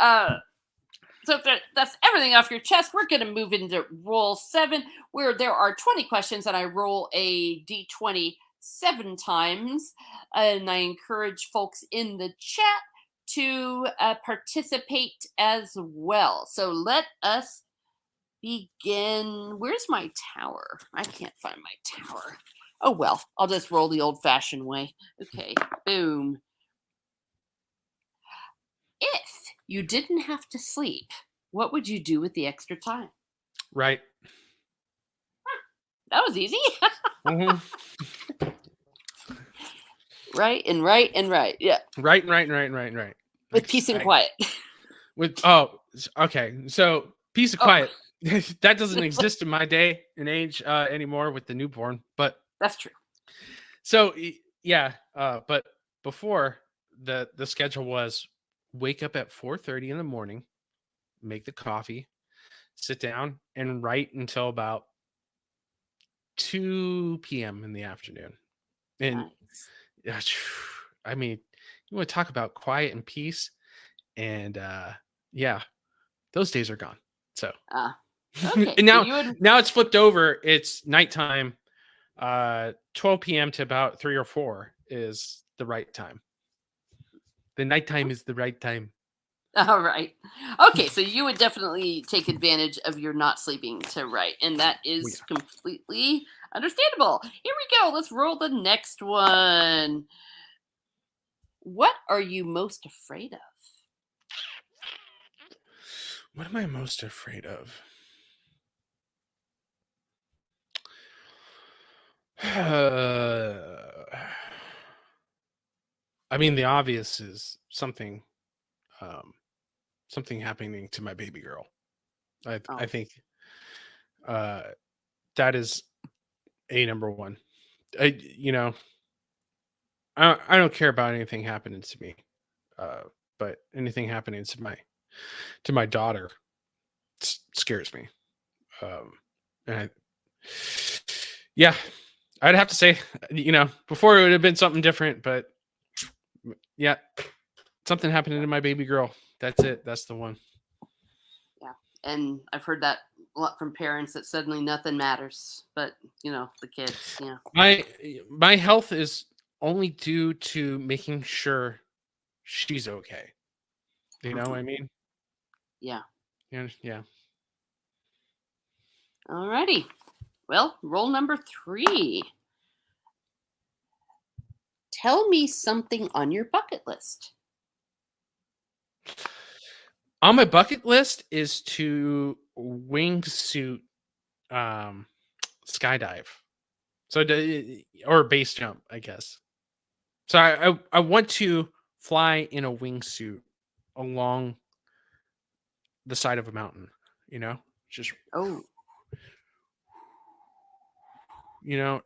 if that's everything off your chest, we're going to move into roll 7, where there are 20 questions, and I roll a d20 7 times. And I encourage folks in the chat to participate as well. So let us begin. Where's my tower? I can't find my tower. Oh, well, I'll just roll the old fashioned way. Okay, boom. If you didn't have to sleep, what would you do with the extra time? Right. That was easy. Mhm. Right and right and right. Yeah. Right. I, With peace and I quiet. with okay. So peace of Oh, quiet. That doesn't exist in my day and age anymore with the newborn. But that's true. so yeah. But before the schedule was wake up at 4:30 in the morning, make the coffee, sit down, and write until about 2 p.m. in the afternoon. And Nice. yeah, I mean, you want to talk about quiet and peace, and yeah, those days are gone. So Ah, okay. and So you would now it's flipped over. It's nighttime. 12 p.m. to about 3 or 4 is the right time. The nighttime is the right time. all right. Okay, so you would definitely take advantage of your not sleeping to write, and that Oh, is yeah. completely understandable. Here we go. Let's roll the next one. What are you most afraid of? What am I most afraid of? I mean, the obvious is um, something happening to my baby girl. I Oh, think uh, that is a number one. I you know I don't care about anything happening to me, uh, but anything happening to my daughter scares me. Um, and yeah, I'd have to say, before it would have been something different, but yeah, something happening to my baby girl. That's it. That's the one. yeah. And I've heard that a lot from parents that suddenly nothing matters, but the kids. Yeah. My health is only due to making sure she's okay. You know what Mhm. I mean? Yeah. Yeah. Alrighty. Well, roll number 3. Tell me something on your bucket list. On my bucket list is to wingsuit um skydive. So or base jump, I guess. So I want to fly in a wingsuit along the side of a mountain, just Oh, you know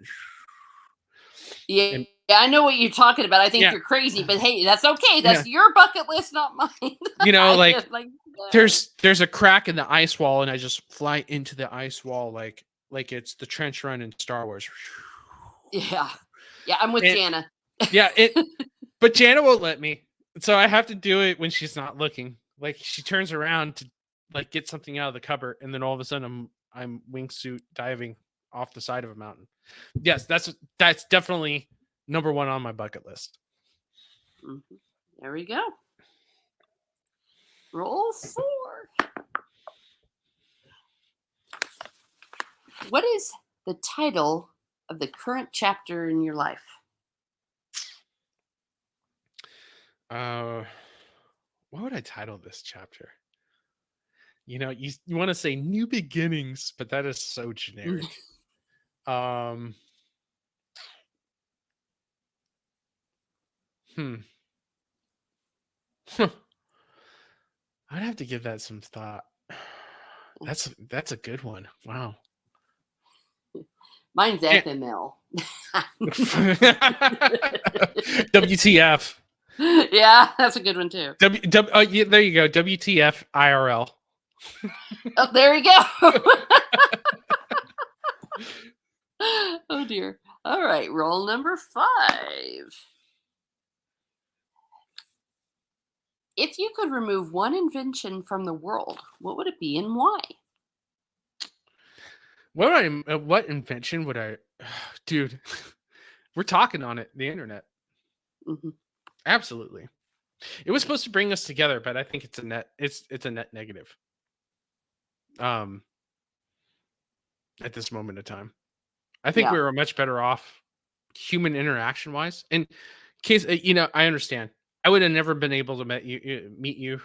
yeah. and I know what you're talking about. I think Yeah. you're crazy, but hey, that's okay. Yeah. That's your bucket list, not mine. You know, I like, just like no. there's a crack in the ice wall, and I just fly into the ice wall like it's the trench run in Star Wars. Yeah. Yeah, I'm with And Jana. yeah, but Jana won't let me. So I have to do it when she's not looking. Like, she turns around to like get something out of the cupboard, and then all of a sudden I'm wingsuit diving off the side of a mountain. Yes, that's definitely number one on my bucket list. Mhm. There we go. Roll 4. What is the title of the current chapter in your life? Uh, what would I title this chapter? You know, you want to say new beginnings, but that is so generic. Um, hmm. I'd have to give that some thought. That's a good one. Wow. Mine's Yeah. FML. WTF. Yeah, that's a good one too. Yeah, there you go. WTF IRL. Oh, there we go. Oh dear. All right, roll number 5. If you could remove one invention from the world, what would it be and why? What invention would I, dude? We're talking on it. The internet, Mhm. absolutely. It was supposed to bring us together, but I think it's a net. It's a net negative. Um, at this moment in time, I think Yeah. we were much better off, human interaction wise. In case you know, I understand. I would have never been able to meet you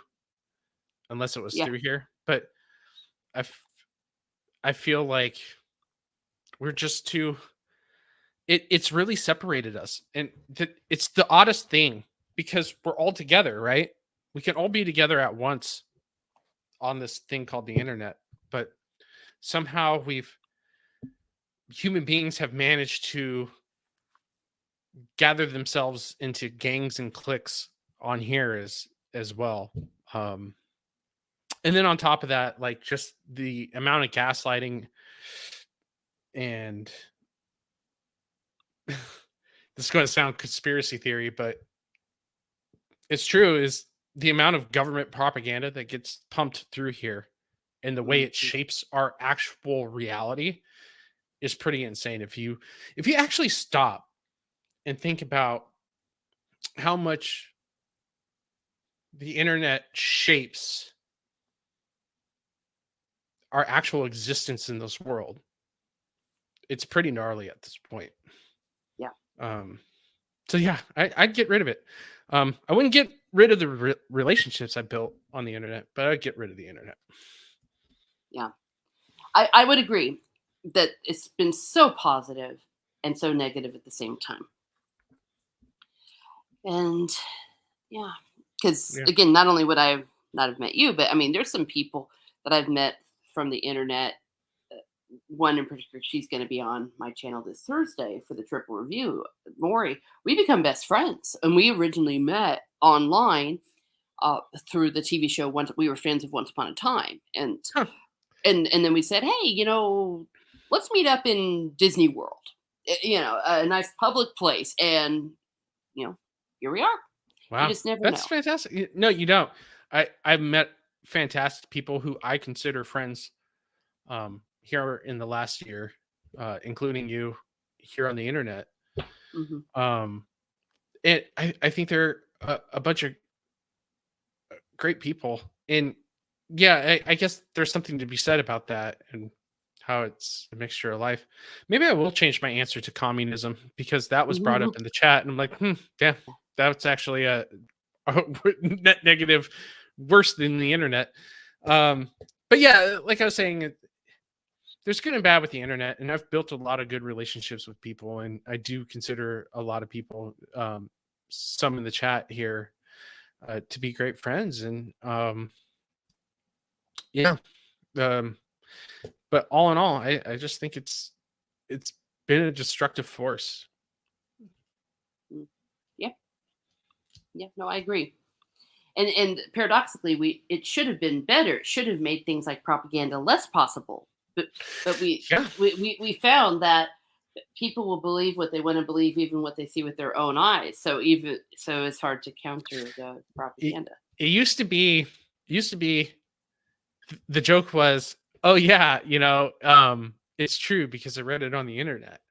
unless it was Yeah. through here. But I, f- I feel like we're just too. It's really separated us, and it's the oddest thing because we're all together, right? We can all be together at once on this thing called the internet, but somehow human beings have managed to gather themselves into gangs and cliques on here as well. Um, and then on top of that, like, just the amount of gaslighting and this is going to sound conspiracy theory, but it's true, is the amount of government propaganda that gets pumped through here and the way it Mhm. shapes our actual reality is pretty insane. If you actually stop and think about how much the internet shapes our actual existence in this world, it's pretty gnarly at this point. Yeah. Um, so yeah, I'd get rid of it. I wouldn't get rid of the relationships I built on the internet, but I'd get rid of the internet. Yeah. I would agree that it's been so positive and so negative at the same time. And yeah, because Yeah. again, not only would I not have met you, but I mean, there's some people that I've met from the internet. One in particular, she's going to be on my channel this Thursday for the triple review. Maury, we become best friends, and we originally met online through the TV show. Once we were fans of Once Upon a Time, and Huh. and then we said, hey, let's meet up in Disney World. A nice public place, and here we are. You Wow. just never know. That's fantastic. No, you don't. I've met fantastic people who I consider friends here in the last year, including you here on the internet. Hmm. Um, and I think they're a bunch of great people. And yeah, I guess there's something to be said about that and how it's a mixture of life. Maybe I will change my answer to communism because that was brought up in the chat. And I'm like, yeah, that's actually a net negative worse than the internet. But yeah, like I was saying, there's good and bad with the internet, and I've built a lot of good relationships with people, and I do consider a lot of people, some in the chat here, to be great friends, and yeah, um, but all in all, I just think it's been a destructive force. Yeah, no, I agree. And paradoxically, it should have been better. It should have made things like propaganda less possible. But but we Yeah. we found that people will believe what they want to believe, even what they see with their own eyes. So it's hard to counter the It, propaganda. it used to be the joke was, oh yeah, it's true because I read it on the internet.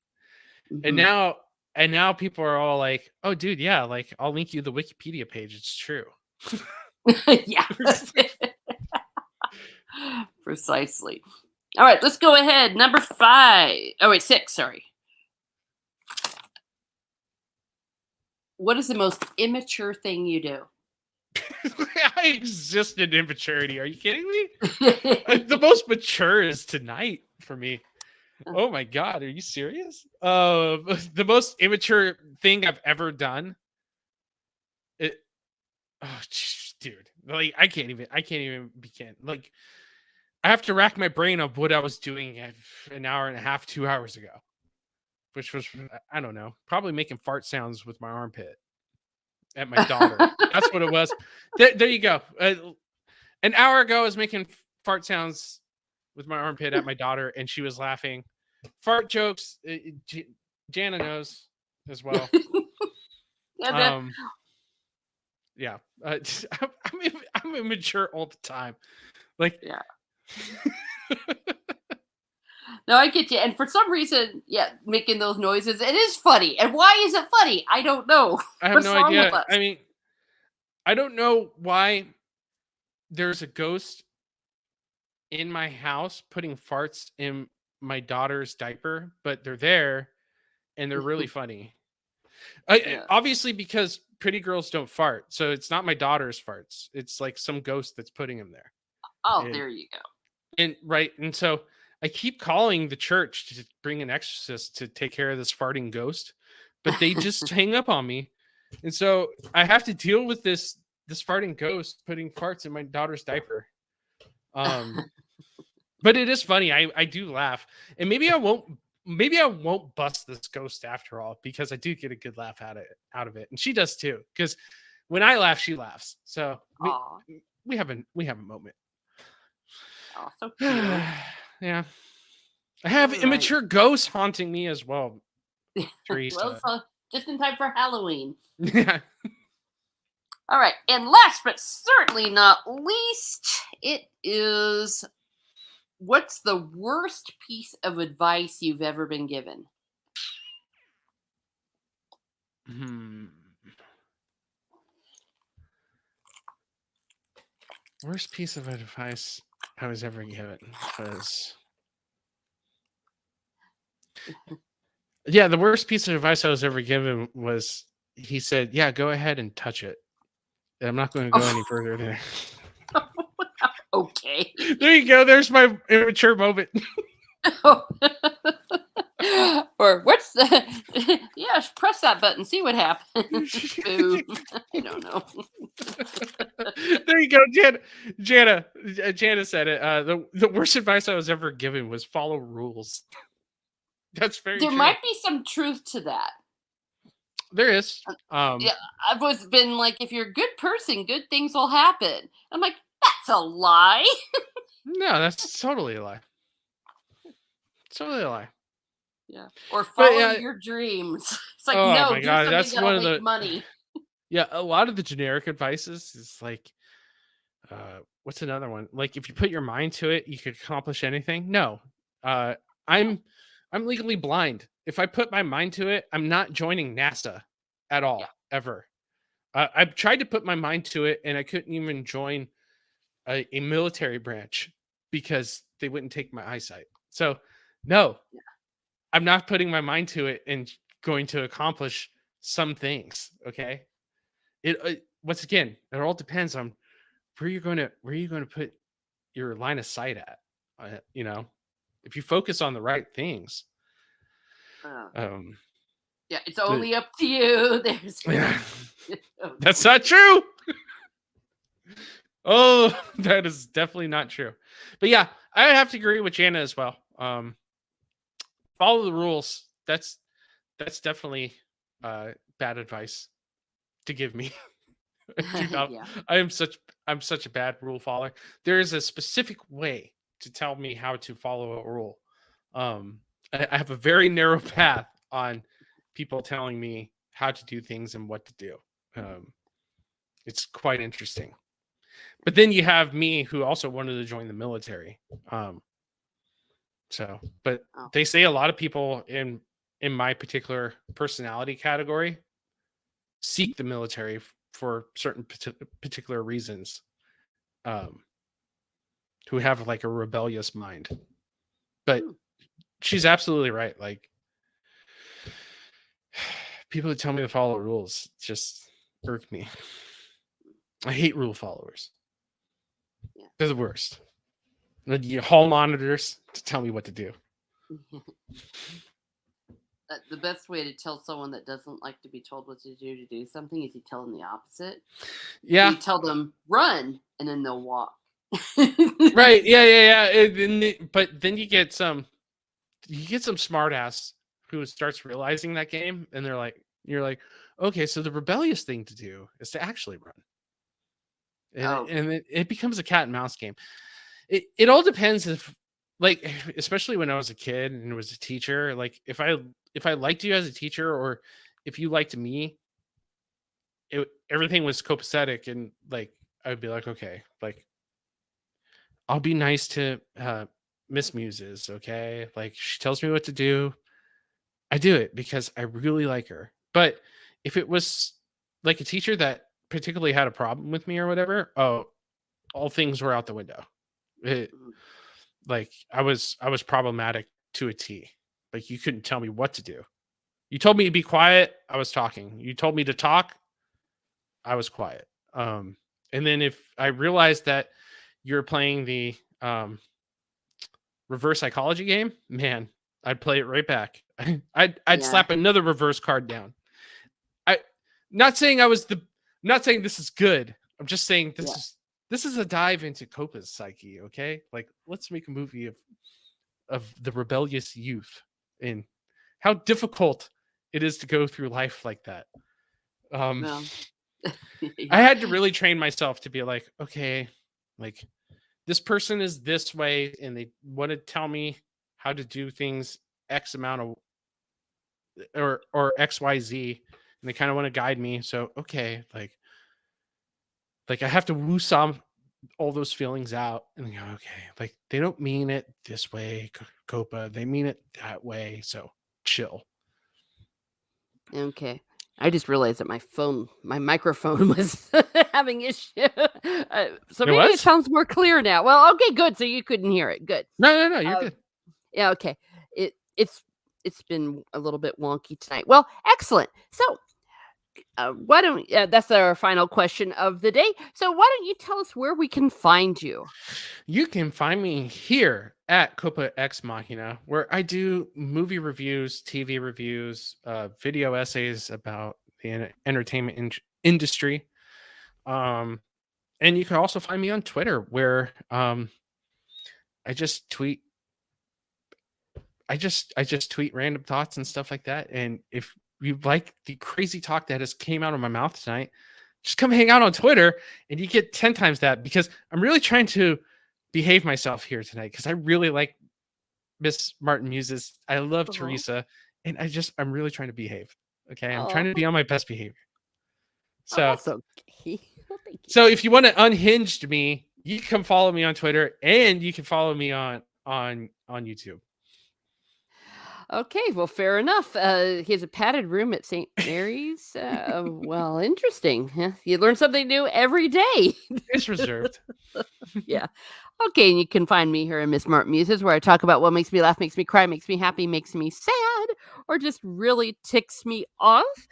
And Hmm. now and now people are all like, oh dude, yeah, like I'll link you the Wikipedia page. It's true. Yeah, precisely. All right, let's go ahead. Number 5. Oh wait, 6. Sorry. What is the most immature thing you do? I exist in immaturity. Are you kidding me? The most mature is tonight for me. Oh my god, are you serious? The most immature thing I've ever done. It, oh, dude, like I can't even begin. Like I have to rack my brain of what I was doing an hour and a half, 2 hours ago, which was I don't know, probably making fart sounds with my armpit at my daughter. That's what it was. There you go. An hour ago, I was making fart sounds with my armpit at my daughter, and she was laughing. Fart jokes. Jana knows as well. Yeah, that, Um, yeah, I'm immature all the time. Like, yeah. No, I get you. And for some reason, yeah, making those noises, it is funny. And why is it funny? I don't know. I have What's no wrong with idea. us? I mean, I don't know why there's a ghost in my house putting farts in my daughter's diaper, but they're there and they're really funny. Yeah. Obviously because pretty girls don't fart, so it's not my daughter's farts. It's like some ghost that's putting them there. Oh, And there you go. and so I keep calling the church to bring an exorcist to take care of this farting ghost, but they just hang up on me. And so I have to deal with this farting ghost putting farts in my daughter's diaper. Um but it is funny. I do laugh. And maybe I won't bust this ghost after all because I do get a good laugh out of it. And she does too cuz when I laugh she laughs. So Aw. we have a moment. Oh, so cute. Yeah. I All have right. immature ghosts haunting me as well, Well, Teresa. so just in time for Halloween. Yeah. All right. And last but certainly not least, it is, what's the worst piece of advice you've ever been given? Hmm. Worst piece of advice I was ever given was yeah, the worst piece of advice I was ever given was he said, "Yeah, go ahead and touch it." And I'm not going to go any further there. Okay. There you go. There's my immature moment. Or what's the, yes, press that button, see what happens. Boom. I don't know. There you go, Jana said it. The worst advice I was ever given was follow rules. That's very There true. might be some truth to that. There is. Yeah, I've always been like, if you're a good person, good things will happen. I'm like, that's a lie. No, that's totally a lie. It's totally a lie. Yeah. Or But follow yeah, your dreams. It's like, oh no, my do god, something that's one that'll of make the money. yeah, a lot of the generic advices is like what's another one? Like if you put your mind to it, you could accomplish anything. No. Uh Yeah. I'm I'm legally blind. If I put my mind to it, I'm not joining NASA at Yeah. all ever. I've tried to put my mind to it and I couldn't even join a military branch because they wouldn't take my eyesight. So, no, I'm not putting my mind to it and going to accomplish some things. Okay, once again, it all depends on where you're going to put your line of sight at. If you focus on the right things, Uh, um, yeah, it's the, only up to you. There's yeah, that's not true. Oh, that is definitely not true. But yeah, I have to agree with Jana as well. Follow the rules. That's definitely bad advice to give me. Do not. Yeah. I'm such a bad rule follower. There is a specific way to tell me how to follow a rule. I have a very narrow path on people telling me how to do things and what to do. Um, it's quite interesting. But then you have me who also wanted to join the military. Um, but Oh. they say a lot of people in my particular personality category seek the military for certain particular reasons. Um, who have like a rebellious mind. But she's absolutely right. Like people who tell me to follow rules just irk me. I hate rule followers. Yeah. They're the worst. You hall monitors to tell me what to do. The best way to tell someone that doesn't like to be told what to do something is you tell them the opposite. Yeah. You tell them run, and then they'll walk. Right. Yeah. But then you get some smartass who starts realizing that game, and you're like, okay, so the rebellious thing to do is to actually run. And it becomes a cat and mouse game. It all depends if, like, especially when I was a kid and was a teacher, like if I liked you as a teacher or if you liked me, everything was copacetic, and like I would be like, okay, like I'll be nice to Miss Muses, okay? Like she tells me what to do, I do it because I really like her. But if it was like a teacher that particularly had a problem with me or whatever, oh, all things were out the window. Like I was problematic to a T. Like you couldn't tell me what to do. You told me to be quiet, I was talking. You told me to talk, I was quiet. And then if I realized that you're playing the reverse psychology game, man, I'd play it right back. I'd slap another reverse card down. Not saying this is good. I'm just saying this is a dive into COPA's psyche, okay? Like let's make a movie of the rebellious youth and how difficult it is to go through life like that. I had to really train myself to be like, okay, like this person is this way and they want to tell me how to do things X amount of or XYZ, and they kind of want to guide me. So okay, like I have to woo some all those feelings out and go, okay, like they don't mean it this way, COPA, they mean it that way. So chill. Okay. I just realized that my microphone was having issue. So maybe it sounds more clear now. Well, okay, good. So you couldn't hear it. Good. No, you're good. Yeah, okay. It's been a little bit wonky tonight. Well, excellent. So why don't that's our final question of the day. So why don't you tell us where we can find you? You can find me here at COPA Ex Machina, where I do movie reviews, TV reviews, video essays about the entertainment industry. And you can also find me on Twitter, where I just tweet. I just tweet random thoughts and stuff like that. And if you like the crazy talk that has came out of my mouth tonight, just come hang out on Twitter and you get 10 times that, because I'm really trying to behave myself here tonight because I really like Miss Martin Muses. I love Teresa, and I'm really trying to behave. Okay. I'm trying to be on my best behavior. So, okay. Well, thank you. So if you want to unhinged me, you can come follow me on Twitter and you can follow me on YouTube. Okay, well, fair enough. He has a padded room at St. Mary's. Well, interesting. Yeah, you learn something new every day. It's reserved. Yeah. Okay, and you can find me here in Miss Martin Muses, where I talk about what makes me laugh, makes me cry, makes me happy, makes me sad, or just really ticks me off.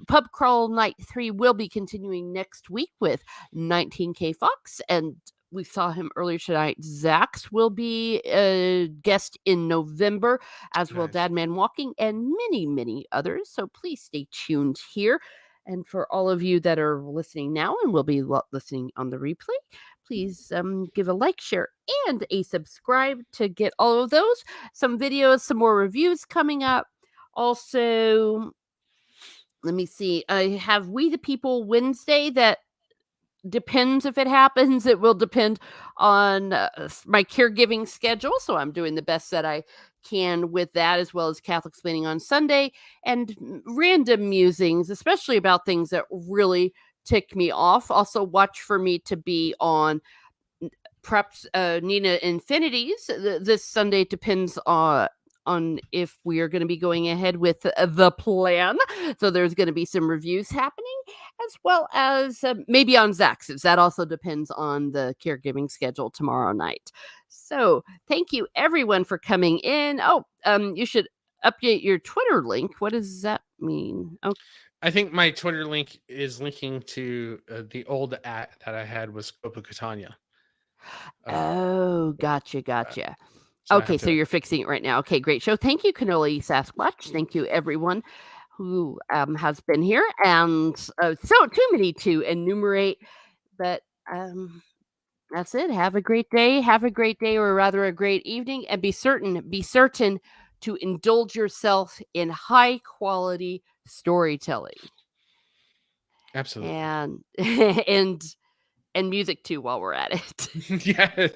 Pub Crawl Night 3 will be continuing next week with 19K Fox, and we saw him earlier tonight. Zax will be a guest in November, as will Dad Man Walking, and many, many others. So please stay tuned here. And for all of you that are listening now and will be listening on the replay, please give a like, share, and a subscribe to get all of those. Some videos, some more reviews coming up. Also, let me see. I have We the People Wednesday that depends if it happens. It will depend on my caregiving schedule. So I'm doing the best that I can with that, as well as Catholic Explaining on Sunday and random musings, especially about things that really tick me off. Also, watch for me to be on Preps Nina Infinities this Sunday. Depends on if we are going to be going ahead with the plan. So there's going to be some reviews happening, as well as maybe on Zax's. That also depends on the caregiving schedule tomorrow night. So thank you everyone for coming in. Oh, you should update your Twitter link. What does that mean? Oh, I think my Twitter link is linking to the old at that I had was COPA Catania. oh, gotcha, Uh, gotcha. so I have Okay, so to. you're fixing it right now. Okay, great show. Thank you, Cannoli Sasquatch. Thank you, everyone who has been here. And so too many to enumerate, but that's it. Have a great day. Have a great day, or rather a great evening, and be certain to indulge yourself in high quality storytelling Absolutely. and and music too while we're at it. Yeah.